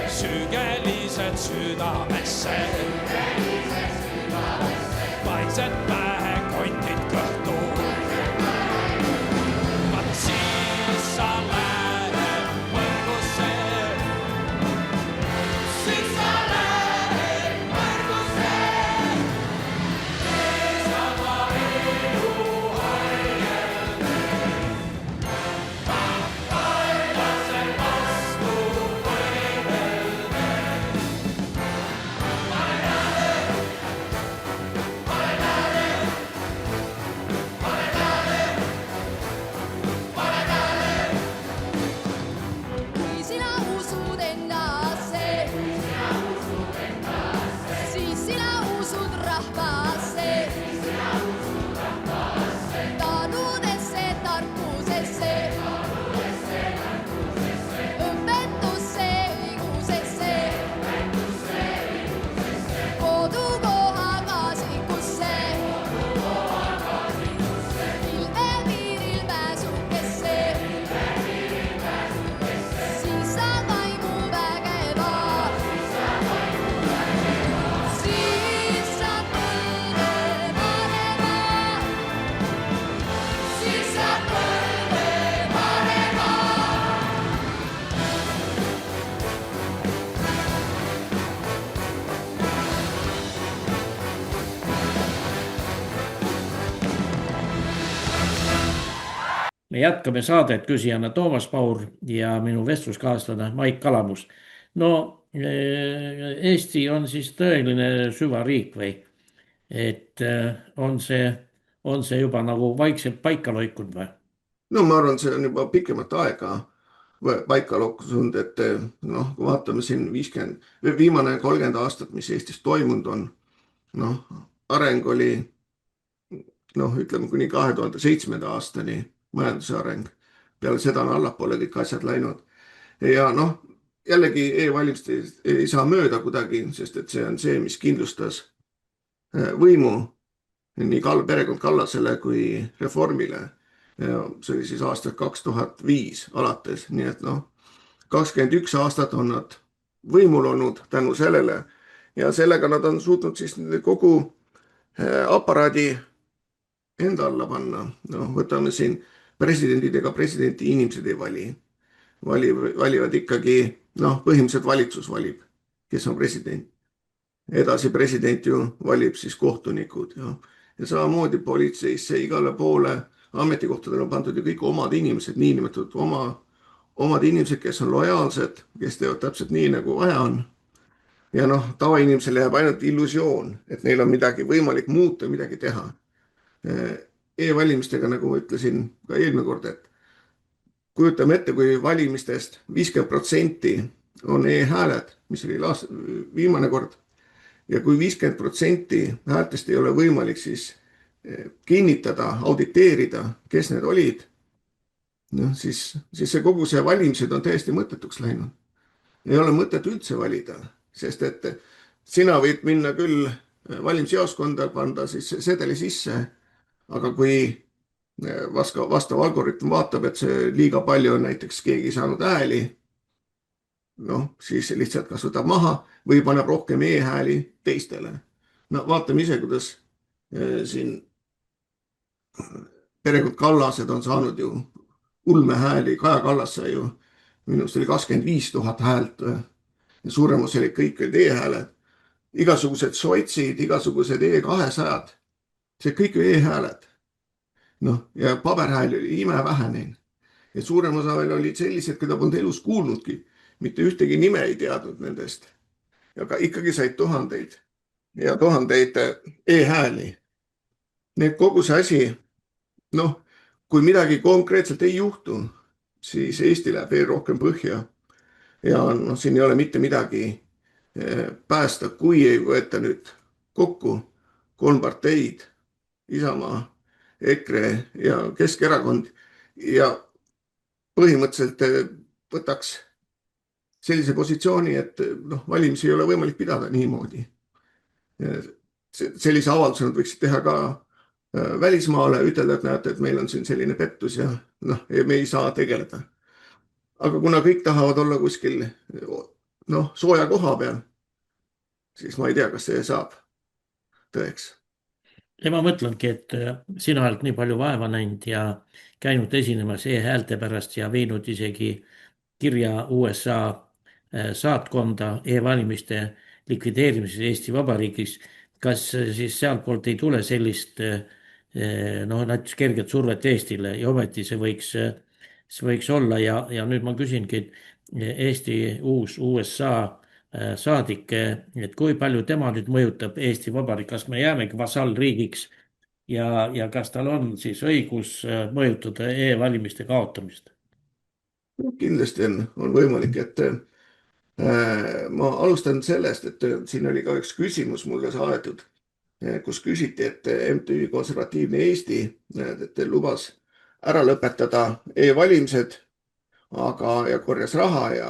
sügelised südamesse. Vaiksed pähe kontid kõhtu, vaat siis sa lähed võrgusse. Siis sa lähed võrgusse. Sama elu harjelde, kaelase vastu võidelda. Kui sina usud endasse, siis sina usud rahvasse, taludesse, tarkusesse, õpetusse, õigusesse, kodukoha kaasikusse, ilmepiiril pääsukesse. Siis sa vaimu vägeva, siis sa põlve vanema, siis sa põlve vanema. Me jätkame saadet küsijana Toomas Paur ja minu vestluskaaslane Maik Kalamus. No Eesti on siis tõeline süvariik või? Et on see juba nagu vaikselt paika loikunud või? No ma arvan, see on juba pikemat aega paika lokkunud, et noh, kui vaatame siin viimane 30 aastat, mis Eestis toimunud on, noh, areng oli, noh, ütleme kuni 2007. aastani majanduse areng. Peale seda on allapoole kõik asjad läinud. Ja noh, jällegi e-valimistest ei saa mööda kuidagi, sest et see on see, mis kindlustas võimu nii perekond Kallasele kui Reformile. Ja see oli siis aastast 2005 alates, nii et noh, 21 aastat on nad võimul olnud tänu sellele ja sellega nad on suutnud siis kogu aparaadi enda alla panna. No, võtame siin presidendid ega presidenti inimesed ei vali. Valivad ikkagi, noh, põhimõtteliselt valitsus valib, kes on president. Edasi president ju valib siis kohtunikud ja samamoodi politseisse igale poole ametikohtadele on pandud ju kõik omad inimesed, niinimetatud omad inimesed, kes on lojaalsed, kes teevad täpselt nii, nagu vaja on. Ja noh, tavainimesele jääb ainult illusioon, et neil on midagi võimalik muuta, midagi teha. E-valimistega, nagu ma ütlesin ka eelmine kord, et kujutame ette, kui valimistest 50% on e-hääled, mis oli viimane kord, ja kui 50% häältest ei ole võimalik siis kinnitada, auditeerida, kes need olid, noh, siis see kogu see valimised on täiesti mõttetuks läinud. Ei ole mõtet üldse valida, sest et sina võid minna küll valimisjaoskonda, panda siis sedeli sisse, aga kui vastav algoritm vaatab, et see liiga palju on näiteks keegi saanud hääli, noh, siis lihtsalt kas võtab maha või paneb rohkem e-hääli teistele. No vaatame ise, kuidas siin perekond Kallased on saanud ju ulmehääli, Kaja Kallas sai ju, minust oli 25 000 häält ja suuremus oli kõik olid e-hääled. Igasugused sotsid, igasugused E200, see kõik ju e-hääled. Noh, ja paberhääli oli imevähe neil. Ja suurem osa veel olid sellised, keda polnud elus kuulnudki. Mitte ühtegi nime ei teadnud nendest. Ja ka ikkagi said tuhandeid ja tuhandeid e-hääli. Need kogu see asi, noh, kui midagi konkreetselt ei juhtu, siis Eesti läheb veel rohkem põhja. Ja noh, siin ei ole mitte midagi päästa, kui ei võeta nüüd kokku 3 parteid, Isamaa, EKRE ja Keskerakond ja põhimõtteliselt võtaks sellise positsiooni, et noh, valimisi ei ole võimalik pidada niimoodi. Sellise avalduse nad võiksid teha ka välismaale, ütelda, et näete, et meil on siin selline pettus ja noh, me ei saa tegeleda. Aga kuna kõik tahavad olla kuskil noh, sooja koha peal, siis ma ei tea, kas see saab tõeks. ja ma mõtlengi, et sina oled nii palju vaeva näinud ja käinud esinemas e-häälte pärast ja viinud isegi kirja USA saatkonda e-valimiste likvideerimiseks Eesti Vabariigis. Kas siis sealtpoolt ei tule sellist noh, näiteks kerget survet Eestile ja ometi see võiks olla ja nüüd ma küsingi, et Eesti uus USA saadik, et kui palju tema nüüd mõjutab Eesti Vabariik, kas me jäämegi vasallriigiks ja kas tal on siis õigus mõjutada e-valimiste kaotamist? Kindlasti on võimalik, et ma alustan sellest, et siin oli ka üks küsimus mulle saadetud, kus küsiti, et MTÜ Konservatiivne Eesti et lubas ära lõpetada e-valimised, aga ja korjas raha ja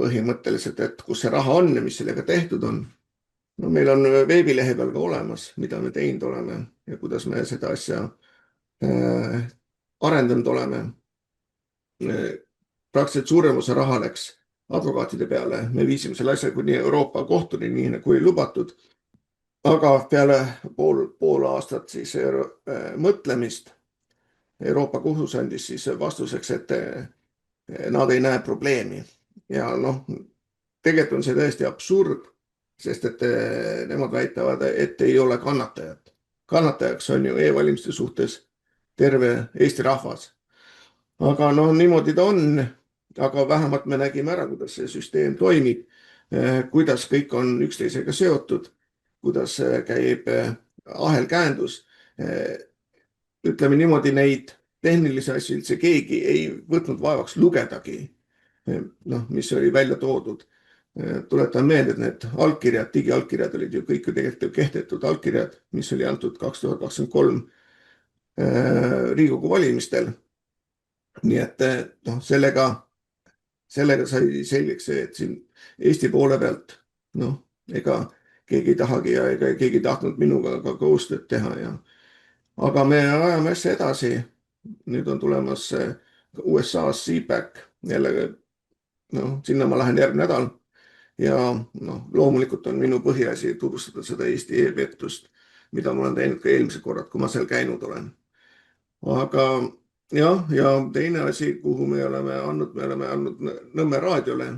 põhimõtteliselt, et kus see raha on ja mis sellega tehtud on. No meil on veebilehe peal ka olemas, mida me teinud oleme ja kuidas me seda asja arendanud oleme. Praktiliselt suurem osa raha läks advokaatide peale. Me viisime selle asja kuni Euroopa kohtuni, nii nagu ei lubatud. Aga peale pool aastat siis mõtlemist Euroopa kohus andis siis vastuseks, et nad ei näe probleemi. Ja noh, tegelikult on see tõesti absurd, sest et nemad väitavad, et ei ole kannatajat. Kannatajaks on ju e-valimiste suhtes terve Eesti rahvas. Aga noh, niimoodi ta on. Aga vähemalt me nägime ära, kuidas see süsteem toimib, kuidas kõik on üksteisega seotud, kuidas käib ahelkäendus. Ütleme niimoodi, neid tehnilisi asju üldse keegi ei võtnud vaevaks lugedagi, noh, mis oli välja toodud. Tuletan meelde, et need allkirjad, digiallkirjad olid ju kõik tegelikult kehtetud allkirjad, mis oli antud 2023 Riigikogu valimistel. Nii et noh, sellega sai selgeks see, et siin Eesti poole pealt, noh, ega keegi ei tahagi ja ega keegi ei tahtnud minuga ka koostööd teha. Aga me ajame asja edasi. Nüüd on tulemas USA-s CPAC, jälle, noh, sinna ma lähen järgmine nädal. Ja noh, loomulikult on minu põhiasi tutvustada seda Eesti e-pettust, mida ma olen teinud ka eelmise korrad, kui ma seal käinud olen. Aga jah, ja teine asi, kuhu me oleme andnud Nõmme raadiole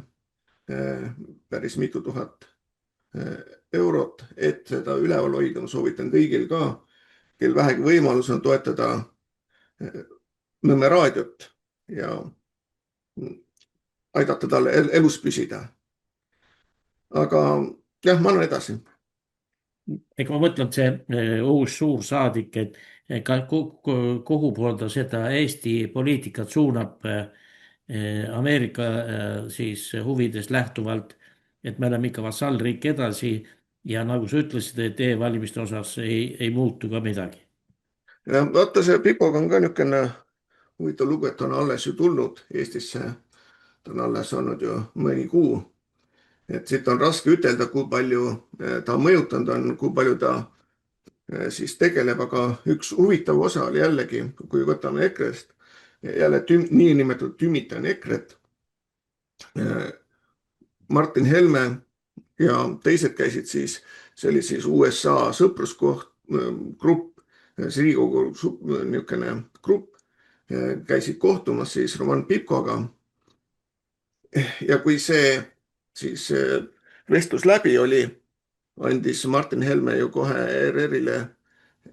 päris mitu tuhat eurot, et seda üleval hoida. Ma soovitan kõigil ka, kel vähegi võimalus on toetada Nõmme raadiot ja aidata talle elus püsida. Aga jah, ma annan edasi. Ega ma mõtlen, et see uus suursaadik, et kuhu poolda seda Eesti poliitikat suunab Ameerika siis huvidest lähtuvalt, et me oleme ikka vasallriik edasi ja nagu sa ütlesid, et e-valimiste osas ei muutu ka midagi. Ja vaata, see Pipoga on ka niisugune huvitav lugu, et on alles ju tulnud Eestisse. Ta on alles olnud ju mõni kuu. Et siit on raske ütelda, kui palju ta mõjutanud on, kui palju ta siis tegeleb, aga üks huvitav osa oli jällegi, kui võtame EKRE-st, jälle niinimetatud tümitan EKRE-t. Martin Helme ja teised käisid siis, see oli siis USA sõpruskoht, grupp, see Riigikogu niisugune grupp, käisid kohtumas siis Roman Pipkoga. Ja kui see siis vestlus läbi oli, andis Martin Helme ju kohe ERR-ile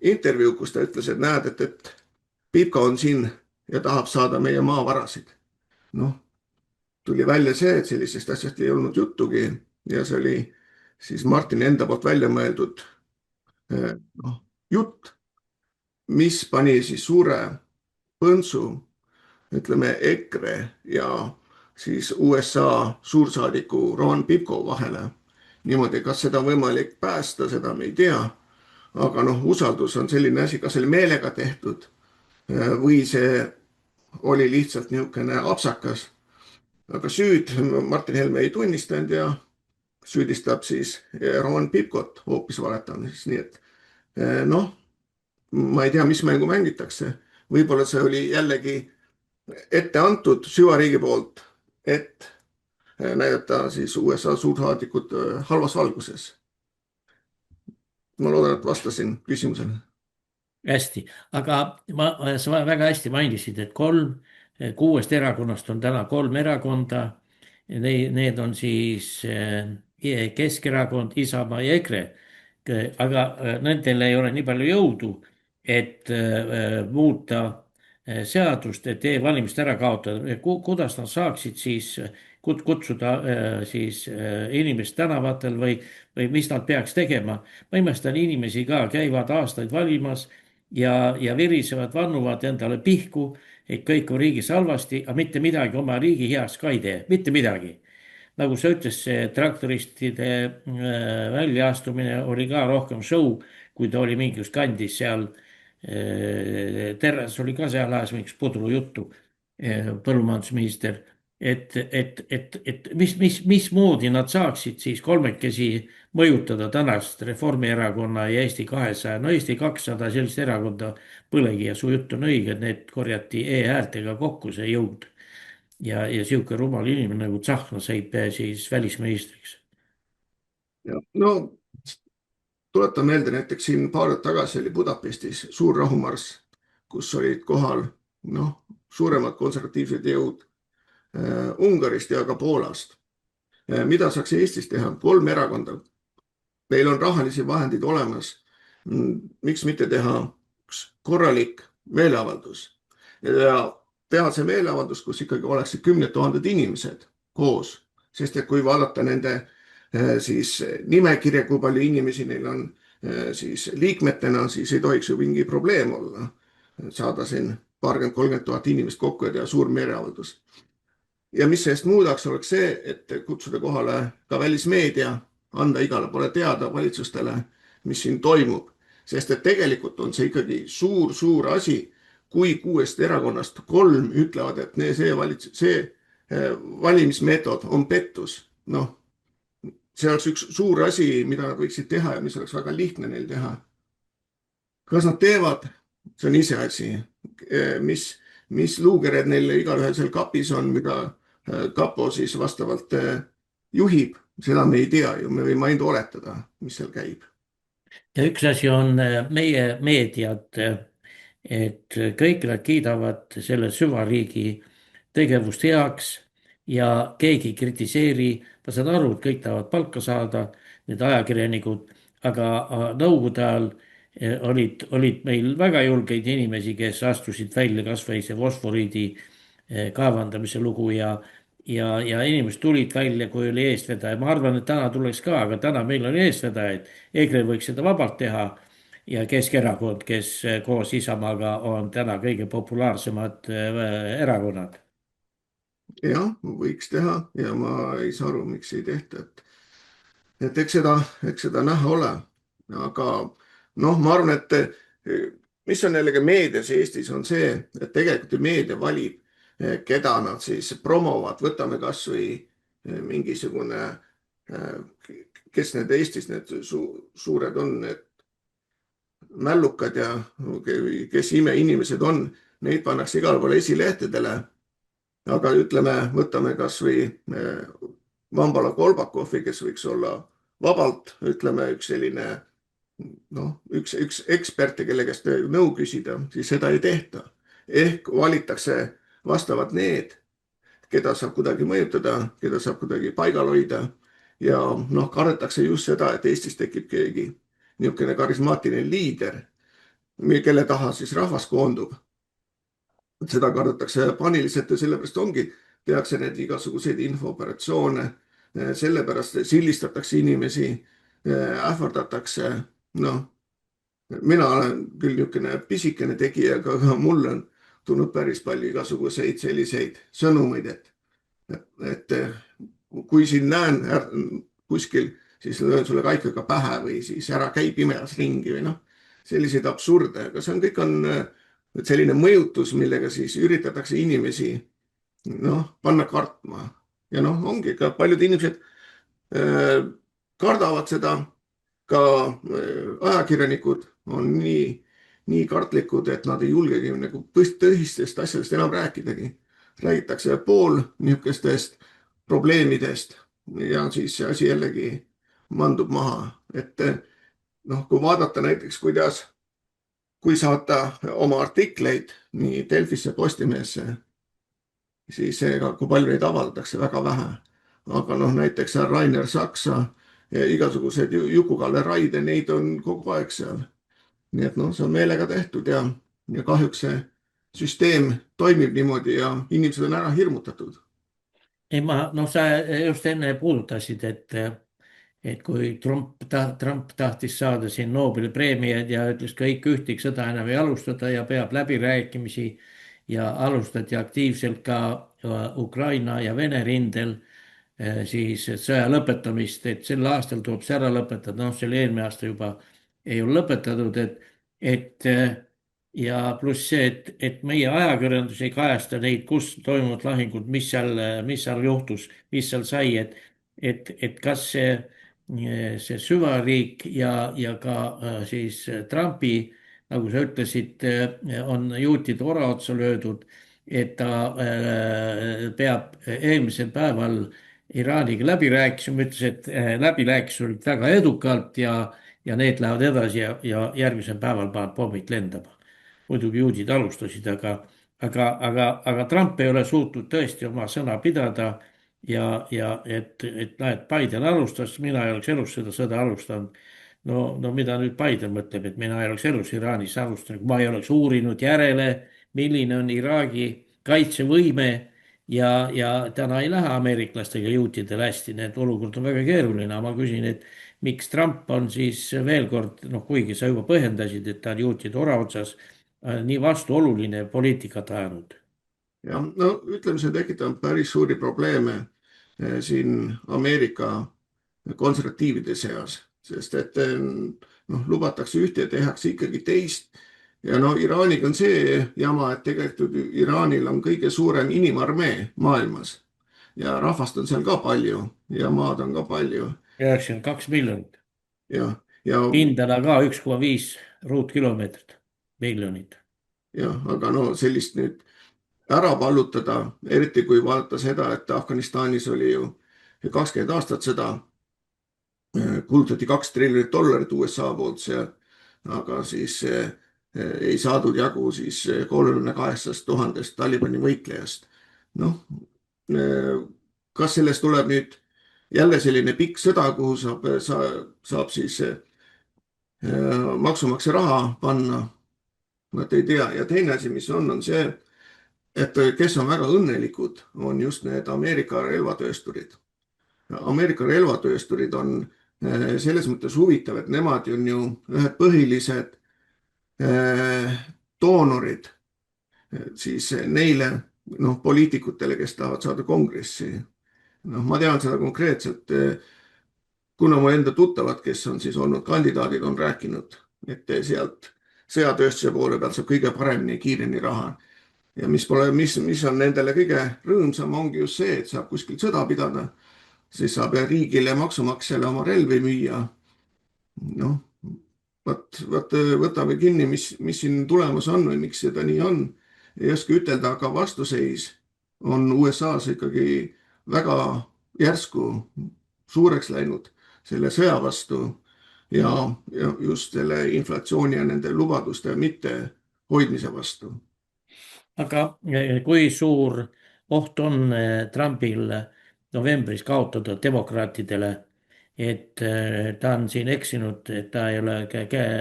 intervjuu, kus ta ütles, et näed, et Pipka on siin ja tahab saada meie maavarasid. Noh, tuli välja see, et sellisest asjast ei olnud juttugi ja see oli siis Martin enda poolt välja mõeldud jutt, mis pani siis suure põntsu, ütleme EKRE ja siis USA suursaadiku Roman Pipko vahele. Niimoodi, kas seda on võimalik päästa, seda me ei tea. Aga noh, usaldus on selline asi, kas oli meelega tehtud või see oli lihtsalt niisugune apsakas. aga süüd Martin Helme ei tunnistanud ja süüdistab siis Roman Pipkot hoopis valetamises, nii et noh, ma ei tea, mis mängu mängitakse. Võib-olla see oli jällegi ette antud süvariigi poolt, et näidata siis USA suursaadikut halvas valguses. Ma loodan, et vastasin küsimusele. hästi, aga sa väga hästi mainisid, et 6 erakonnast on täna 3 erakonda. Need on siis Keskerakond, Isamaa ja EKRE. Aga nendel ei ole nii palju jõudu, et muuta seadust, et e-valimist ära kaotada. Kuidas nad saaksid siis kutsuda siis inimest tänavatel või mis nad peaks tegema? Ma imestan inimesi ka, käivad aastaid valimas ja virisevad, vannuvad endale pihku, et kõik on riigis halvasti, aga mitte midagi oma riigi heaks ka ei tee, mitte midagi. Nagu sa ütles, see traktoristide väljaastumine oli ka rohkem show, kui ta oli mingis kandis seal. Terras oli ka seal ajas mingis pudrujuttu, põllumajandusminister. Mismoodi nad saaksid siis kolmekesi mõjutada tänast Reformierakonna ja Eesti 200. No Eesti 200 sellist erakonda põlegi ja su jutt on õige, et need korjati e-häältega kokku see jõud. Ja siuke rumal inimene nagu Tsahkna saib siis välisministriks. No tuletan meelde, näiteks siin paar tagasi oli Budapestis suur rahumarss, kus olid kohal suuremad konservatiivsed jõud Ungarist ja ka Poolast. Mida saaks Eestis teha? 3 erakonda. Meil on rahalisi vahendid olemas. Miks mitte teha üks korralik meeleavaldus ja teha see meeleavaldus, kus ikkagi oleks 10 000 inimesed koos, sest et kui vaadata nende siis nimekirja, kui palju inimesi neil on siis liikmetena, siis ei tohiks ju mingi probleem olla. Saada siin 20-30 000 inimest kokku ja teha suur meeleavaldus. Ja mis sellest muudaks oleks see, et kutsuda kohale ka välismeedia, anda igale poole teada valitsustele, mis siin toimub. Sest et tegelikult on see ikkagi suur asi, kui 6 erakonnast 3 ütlevad, et see valimismeetod on pettus. See oleks üks suur asi, mida nad võiksid teha ja mis oleks väga lihtne neil teha. Kas nad teevad? See on ise asi. Mis luugered neil igal ühel seal kapis on, mida kapo siis vastavalt juhib, seda me ei tea ju, me võime ainult oletada, mis seal käib. Ja üks asi on meie meediat, et kõik nad kiidavad selle süvariigi tegevust heaks ja keegi kritiseeri. Ma saan aru, et kõik tahavad palka saada, need ajakirjanikud, aga nõukogude ajal olid meil väga julgeid inimesi, kes astusid välja kas või see fosforiidi kaevandamise lugu ja inimesed tulid välja, kui oli eestvedaja. Ma arvan, et täna tuleks ka, aga täna meil on eestvedajaid. EKRE võiks seda vabalt teha ja Keskerakond, kes koos Isamaaga on täna kõige populaarsemad erakonnad. Jah, võiks teha ja ma ei saa aru, miks ei tehta. Et eks seda näha ole. Aga ma arvan, et mis on jällegi meedias Eestis on see, et tegelikult meedia valib, keda nad siis promovad. Võtame kas või mingisugune, kes need Eestis need suured on, need mällukad ja kes imeinimesed on, neid pannakse igal pool esilehtedele. Aga ütleme, võtame kas või Vambala Kolbakovi, kes võiks olla vabalt, ütleme üks selline, üks eksperte, kelle käest nõu küsida, siis seda ei tehta. Ehk valitakse vastavalt need, keda saab kuidagi mõjutada, keda saab kuidagi paigal hoida ja kardetakse just seda, et Eestis tekib keegi niisugune karismaatiline liider, kelle taha siis rahvas koondub. Seda kardetakse paniliselt ja sellepärast ongi, tehakse need igasuguseid infooperatsioone, sellepärast sillistatakse inimesi, ähvardatakse. Mina olen küll niisugune pisikene tegija, aga mul on tulnud päris palju igasuguseid selliseid sõnumeid, et kui siin näen kuskil, siis löön sulle kaikaga pähe või siis ära käi pimedas ringi või selliseid absurde, aga see on kõik selline mõjutus, millega siis üritatakse inimesi panna kartma ja noh, ongi ka paljud inimesed kardavad seda, ka ajakirjanikud on nii kartlikud, et nad ei julgegi nagu tõsistest asjadest enam rääkidagi. Räägitakse pool niisugustest probleemidest ja siis see asi jällegi mandub maha, et noh, kui vaadata näiteks, kui saata oma artikleid nii Delfisse, Postimehesse, siis kui palju neid avaldatakse, väga vähe. Aga noh, näiteks Rainer Saksa ja igasugused Juku-Kalle Raide, neid on kogu aeg seal. Nii et noh, see on meelega tehtud ja kahjuks see süsteem toimib niimoodi ja inimesed on ära hirmutatud. ei, sa just enne puudutasid, et kui Trump tahtis saada siin Nobeli preemiaid ja ütles kõik ühtegi sõda enam ei alustada ja peab läbirääkimisi ja alustati aktiivselt ka Ukraina ja Vene rindel siis sõja lõpetamist, et sel aastal tuleb see ära lõpetada, noh, selle eelmine aasta juba ei ole lõpetatud, et ja pluss see, et meie ajakirjandus ei kajasta neid, kus toimuvad lahingud, mis seal juhtus, mis seal sai, et kas see süvariik ja ka siis Trumpi, nagu sa ütlesid, on juutide ora otsa löödud, et ta peab eelmisel päeval Iraaniga läbirääkimisi, ütles, et läbirääkimised olid väga edukalt ja need lähevad edasi ja järgmisel päeval paneb pommid lendama. Muidugi juudid alustasid, aga Trump ei ole suutnud tõesti oma sõna pidada ja et Biden alustas, mina ei oleks elus seda sõda alustanud. No mida nüüd Biden mõtleb, et mina ei oleks elus Iraanis alustanud, kui ma ei oleks uurinud järele, milline on Iraagi kaitsevõime ja täna ei lähe ameeriklastega juutidel hästi, need olukord on väga keeruline, ma küsin, et miks Trump on siis veel kord, noh, kuigi sa juba põhjendasid, et ta on juutide ora otsas, nii vastuoluline poliitikat ajanud. Ja no ütleme, see tekitab päris suuri probleeme siin Ameerika konservatiivide seas, sest et noh, lubatakse ühte ja tehakse ikkagi teist. Ja no Iraaniga on see jama, et tegelikult Iraanil on kõige suurem inimarmee maailmas ja rahvast on seal ka palju ja maad on ka palju. 92 miljonit. Ja Pindala ka 1,5 ruutkilomeetrit, miljonit. Jah, aga no sellist nüüd ära pallutada, eriti kui vaadata seda, et Afganistanis oli ju 20 aastat seda, kulutati $2 triljonit USA poolt seal, aga siis ei saadud jagu siis 38 000 Talibani võitlejast. Noh, kas sellest tuleb nüüd jälle selline pikk sõda, kuhu saab siis maksumaksja raha panna? Nad ei tea. Ja teine asi, mis on see, et kes on väga õnnelikud, on just need Ameerika relvatöösturid. Ameerika relvatöösturid on selles mõttes huvitav, et nemad on ju ühed põhilised doonorid siis neile poliitikutele, kes tahavad saada kongressi. Ma tean seda konkreetselt, kuna mu enda tuttavad, kes on siis olnud kandidaadid, on rääkinud, et sealt sõjatööstuse poole pealt saab kõige paremini ja kiiremini raha. Ja mis on nendele kõige rõõmsam, ongi just see, et saab kuskil sõda pidada, siis saab riigile maksumaksjale oma relvi müüa. Noh, võtame kinni, mis siin tulemus on või miks seda nii on. Ei oska ütelda, aga vastuseis on USA-s ikkagi väga järsku suureks läinud selle sõja vastu ja just selle inflatsiooni ja nende lubaduste mitte hoidmise vastu. Aga kui suur oht on Trumpil novembris kaotada demokraatidele, et ta on siin eksinud, et ta ei ole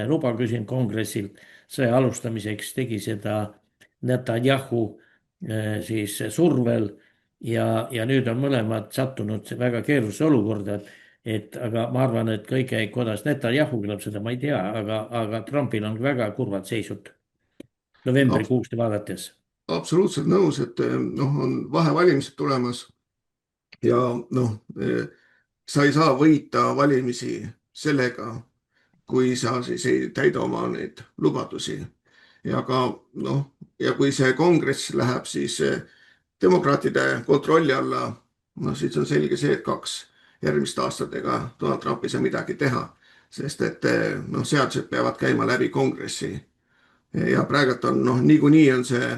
luba küsinud kongressilt sõja alustamiseks, tegi seda Netanyahu siis survel ja nüüd on mõlemad sattunud väga keerulisse olukorda, aga ma arvan, et kõige, kuidas Netanyahu tuleb seda, ma ei tea, aga Trumpil on väga kurvad seisud novembrikuusti vaadates. Absoluutselt nõus, et on vahevalimised tulemas ja sa ei saa võita valimisi sellega, kui sa siis ei täida oma neid lubadusi. Ja kui see kongress läheb siis demokraatide kontrolli alla no siis on selge see, et 2 järgmist aastat ega Donald Trump ei saa midagi teha, sest et noh, seadused peavad käima läbi kongressi ja praegult on noh, niikuinii on see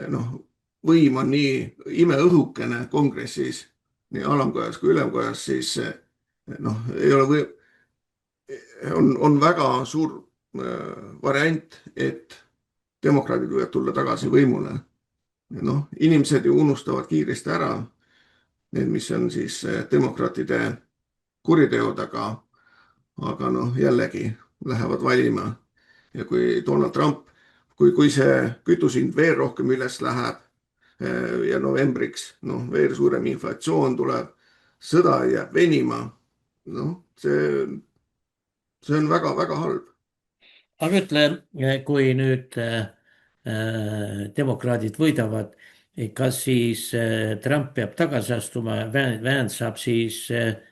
noh, võim on nii imeõhukene kongressis, nii alamkojas kui ülemkojas, siis noh, ei ole on väga suur variant, et demokraadid võivad tulla tagasi võimule. Noh, inimesed ju unustavad kiiresti ära need, mis on siis demokraatide kuriteod, aga noh, jällegi lähevad valima. Ja kui Donald Trump, kui see kütusihind veel rohkem üles läheb ja novembriks noh, veel suurem inflatsioon tuleb, sõda jääb venima, noh, see on väga-väga halb. aga ütle, kui nüüd demokraadid võidavad, kas siis Trump peab tagasi astuma ja Vance saab siis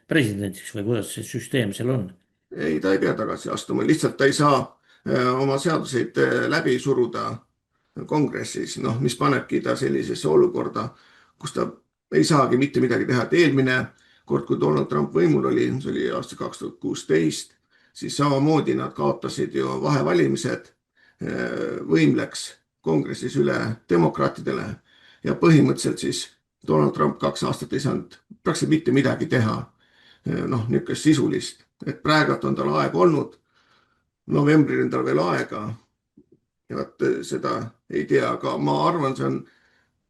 presidendiks või kuidas see süsteem seal on? Ei, ta ei pea tagasi astuma, lihtsalt ta ei saa oma seaduseid läbi suruda kongressis, noh, mis panebki ta sellisesse olukorda, kus ta ei saagi mitte midagi teha. Et eelmine kord, kui Donald Trump võimul oli, see oli aasta 2016, siis samamoodi nad kaotasid ju vahevalimised, võim läks kongressis üle demokraatidele ja põhimõtteliselt siis Donald Trump 2 aastat ei saanud praktiliselt mitte midagi teha, noh, niisugust sisulist, et praegult on tal aeg olnud, novembril on tal veel aega ja vaat seda ei tea, aga ma arvan, see on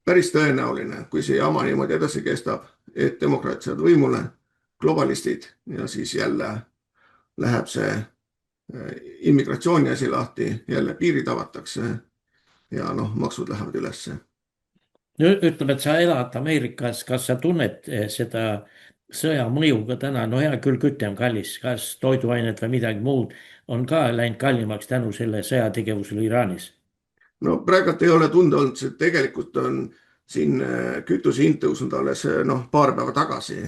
päris tõenäoline, kui see jama niimoodi edasi kestab, et demokraatid saavad võimule, globalistid ja siis jälle läheb see immigratsiooni asi lahti, jälle piirid avatakse ja noh, maksud lähevad ülesse. Ütleme, et sa elad Ameerikas, kas sa tunned seda sõja mõju ka täna, no hea küll, küte on kallis, kas toiduained või midagi muud on ka läinud kallimaks tänu selle sõjategevusele Iraanis? No praegult ei ole tunda olnud, see tegelikult on siin kütuse hind tõusnud alles noh, paar päeva tagasi.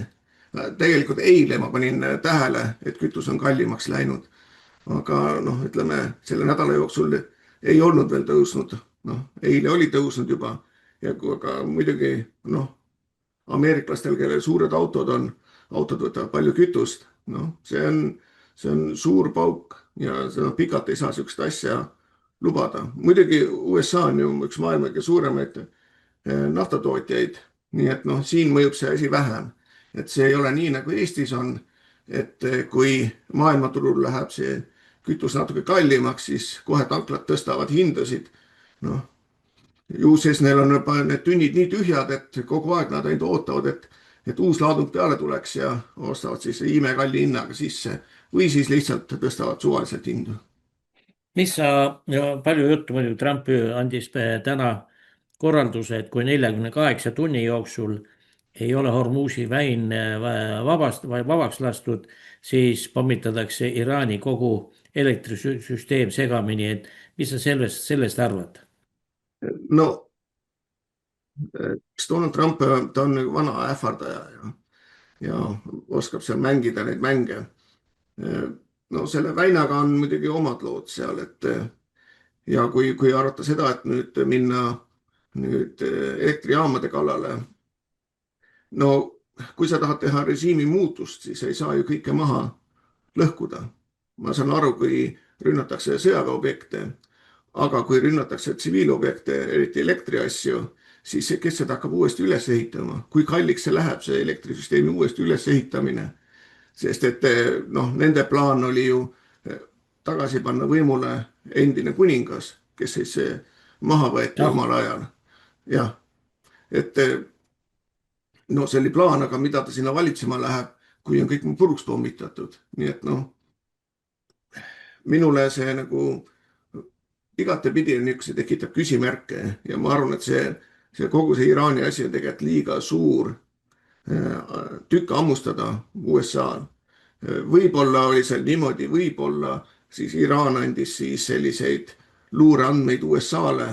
Tegelikult eile ma panin tähele, et kütus on kallimaks läinud, aga noh, ütleme selle nädala jooksul ei olnud veel tõusnud, noh, eile oli tõusnud juba ja aga muidugi noh, ameeriklastel, kellel suured autod on, autod võtavad palju kütust, noh, see on suur pauk ja seda pikalt ei saa sihukest asja lubada. Muidugi USA on ju üks maailma kõige suuremaid naftatootjaid, nii et noh, siin mõjub see asi vähem. Et see ei ole nii nagu Eestis on, et kui maailmaturul läheb see kütus natuke kallimaks, siis kohe tanklad tõstavad hindasid. Noh, ju sees neil on need tünnid nii tühjad, et kogu aeg nad ainult ootavad, et uus laadung peale tuleks ja ostavad siis imekalli hinnaga sisse või siis lihtsalt tõstavad suvaliselt hindu. Mis sa, palju juttu muidu, Trump andis täna korralduse, et kui 48 tunni jooksul ei ole Hormuzi väin vabaks lastud, siis pommitatakse Iraani kogu elektrisüsteem segamini, et mis sa sellest arvad? No, Donald Trump, ta on vana ähvardaja ja oskab seal mängida neid mänge. No selle väinaga on muidugi omad lood seal, et ja kui arvata seda, et nüüd minna elektrijaamade kallale, no kui sa tahad teha režiimi muutust, siis ei saa ju kõike maha lõhkuda. Ma saan aru, kui rünnatakse sõjaväeobjekte, aga kui rünnatakse tsiviilobjekte, eriti elektriasju, siis kes seda hakkab uuesti üles ehitama? Kui kalliks see läheb, see elektrisüsteemi uuesti üles ehitamine? Sest et noh, nende plaan oli ju tagasi panna võimule endine kuningas, kes siis maha võeti omal ajal. Jah, et no see oli plaan, aga mida ta sinna valitsema läheb, kui on kõik puruks pommitatud. Nii et noh, minule see nagu igatepidi niisuguse tekitab küsimärke ja ma arvan, et see kogu see Iraani asi on tegelikult liiga suur tükk hammustada USA-l. Võib-olla oli seal niimoodi, võib-olla siis Iraan andis siis selliseid luureandmeid USA-le,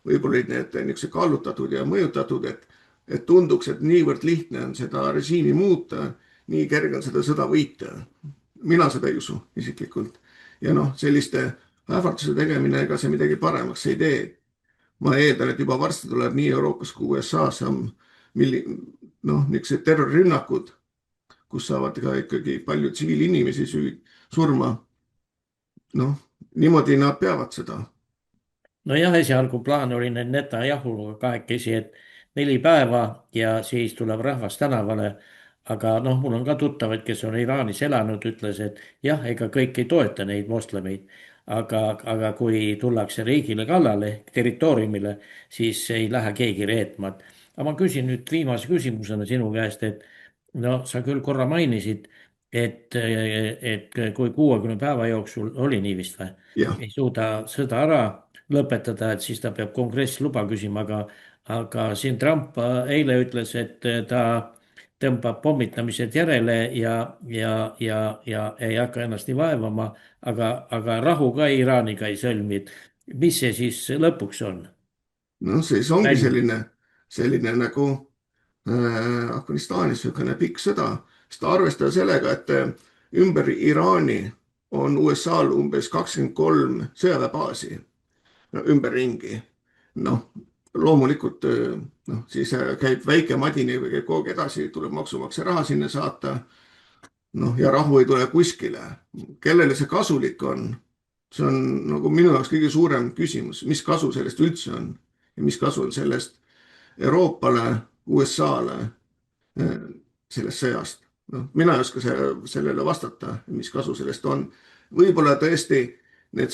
võib-olla olid need niisuguse kallutatud ja mõjutatud, et tunduks, et niivõrd lihtne on seda režiimi muuta, nii kerge on seda sõda võita. Mina seda ei usu isiklikult. Ja noh, selliste ähvarduse tegemine, ega see midagi paremaks ei tee. Ma eeldan, et juba varsti tuleb nii Euroopas kui USA-s niisugused terrorirünnakud, kus saavad ka ikkagi palju tsiviilinimesi surma. Noh, niimoodi nad peavad seda. Nojah, esialgu plaan oli need Netanyahuga kahekesi, et 4 päeva ja siis tuleb rahvas tänavale. Aga noh, mul on ka tuttavad, kes on Iraanis elanud, ütles, et jah, ega kõik ei toeta neid moslemeid. Aga kui tullakse riigile kallale, territooriumile, siis ei lähe keegi reetma. Aga ma küsin nüüd viimase küsimusena sinu käest, et no sa küll korra mainisid, et kui 60 päeva jooksul oli nii vist või, Jah, ei suuda sõda ära lõpetada, et siis ta peab kongress luba küsima, aga siin Trump eile ütles, et ta tõmbab pommitamised järele ja ei hakka ennast nii vaevama, aga rahu ka Iraaniga ei sõlmi. Mis see siis lõpuks on? no siis ongi selline nagu Afganistanis niisugune pikk sõda, sest arvestada sellega, et ümber Iraani on USA-l umbes 23 sõjaväebaasi ümberringi. Noh, loomulikult siis käib väike madin ja käib kogu aeg edasi, tuleb maksumaksja raha sinna saata. Noh, ja rahu ei tule kuskile. Kellele see kasulik on? See on nagu minu jaoks kõige suurem küsimus, mis kasu sellest üldse on ja mis kasu on sellest Euroopale, USA-le sellest sõjast. No, mina ei oska sellele vastata, mis kasu sellest on. Võib-olla tõesti need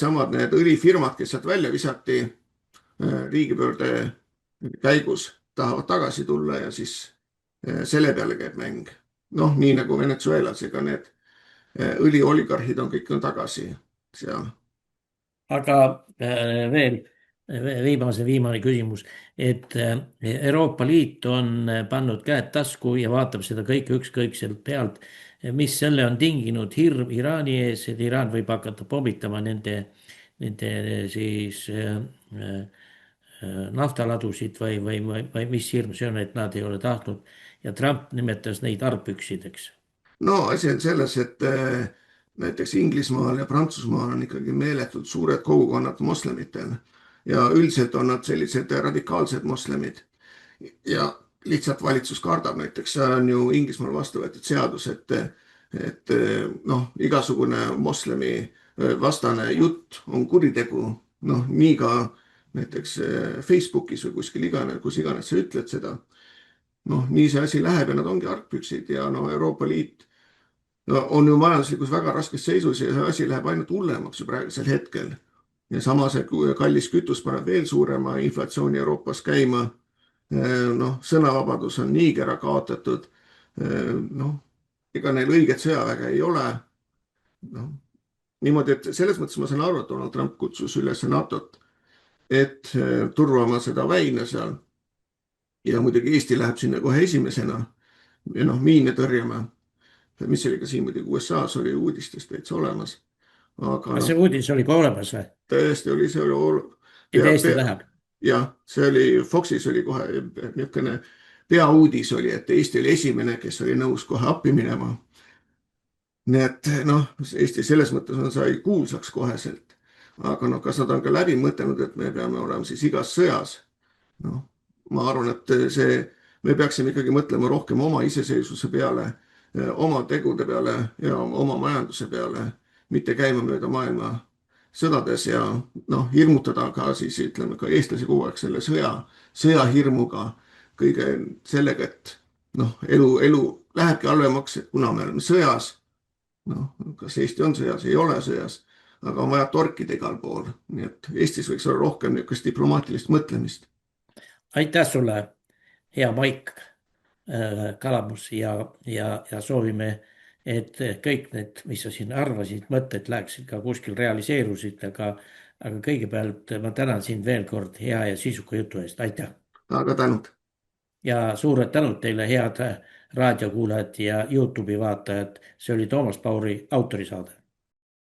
õlifirmad, kes sealt välja visati riigipöörde käigus, tahavad tagasi tulla ja siis selle peale käib mäng. Noh, nii nagu Venezuelas, ega need õlioligarhid on kõik tagasi seal. Aga veel viimane küsimus, et Euroopa Liit on pannud käed tasku ja vaatab seda kõike ükskõikselt pealt, mis selle on tinginud hirm Iraani ees, et Iraan võib hakata pommitama nende siis naftaladusid või mis hirm see on, et nad ei ole tahtnud ja Trump nimetas neid argpüksideks. No asi on selles, et näiteks Inglismaal ja Prantsusmaal on ikkagi meeletult suured kogukonnad moslemitel ja üldiselt on nad sellised radikaalsed moslemid ja lihtsalt valitsus kardab, näiteks on ju Inglismaal vastu võetud seadus, et igasugune moslemi vastane jutt on kuritegu, nii ka näiteks Facebookis või kuskil kus iganes sa ütled seda. Nii see asi läheb ja nad ongi argpüksid ja Euroopa Liit on ju majanduslikus väga raskes seisus ja see asi läheb ainult hullemaks ju praegusel hetkel. Ja sama see kallis kütus paneb veel suurema inflatsiooni Euroopas käima. Sõnavabadus on niigi ära kaotatud. Ega neil õiget sõjaväge ei ole. Niimoodi, et selles mõttes ma saan aru, et Donald Trump kutsus üles NATO-t, et turvama seda väina seal. Ja muidugi Eesti läheb sinna kohe esimesena ja miine tõrjama, mis oli ka siin muidugi USA-s oli uudistest täitsa olemas. Aga see uudis oli ka olemas või? Tõesti oli, see oli ja Eesti läheb? Jah, see oli Foxis oli kohe niisugune peauudis oli, et Eesti oli esimene, kes oli nõus kohe appi minema. Nii et Eesti selles mõttes sai kuulsaks koheselt. Aga kas nad on ka läbi mõtelnud, et me peame olema siis igas sõjas? Ma arvan, et me peaksime ikkagi mõtlema rohkem oma iseseisvuse peale, oma tegude peale ja oma majanduse peale, mitte käima mööda maailma sõdades ja hirmutada ka siis ütleme ka eestlasi kogu aeg selle sõjahirmuga, kõige sellega, et elu lähebki halvemaks, et kuna me oleme sõjas, kas Eesti on sõjas, ei ole sõjas, aga on vaja torkida igal pool, nii et Eestis võiks olla rohkem niisugust diplomaatilist mõtlemist. Aitäh sulle, hea Maik Kalamus ja soovime, et kõik need, mis sa siin arvasid, mõtted läheksid ka kuskil realiseerusid, aga kõigepealt ma tänan sind veel kord hea ja sisuka jutu eest, aitäh. Aga tänud. Ja suured tänud teile, head raadiokuulajad ja YouTube'i vaatajad, see oli Toomas Pauri autorisaade.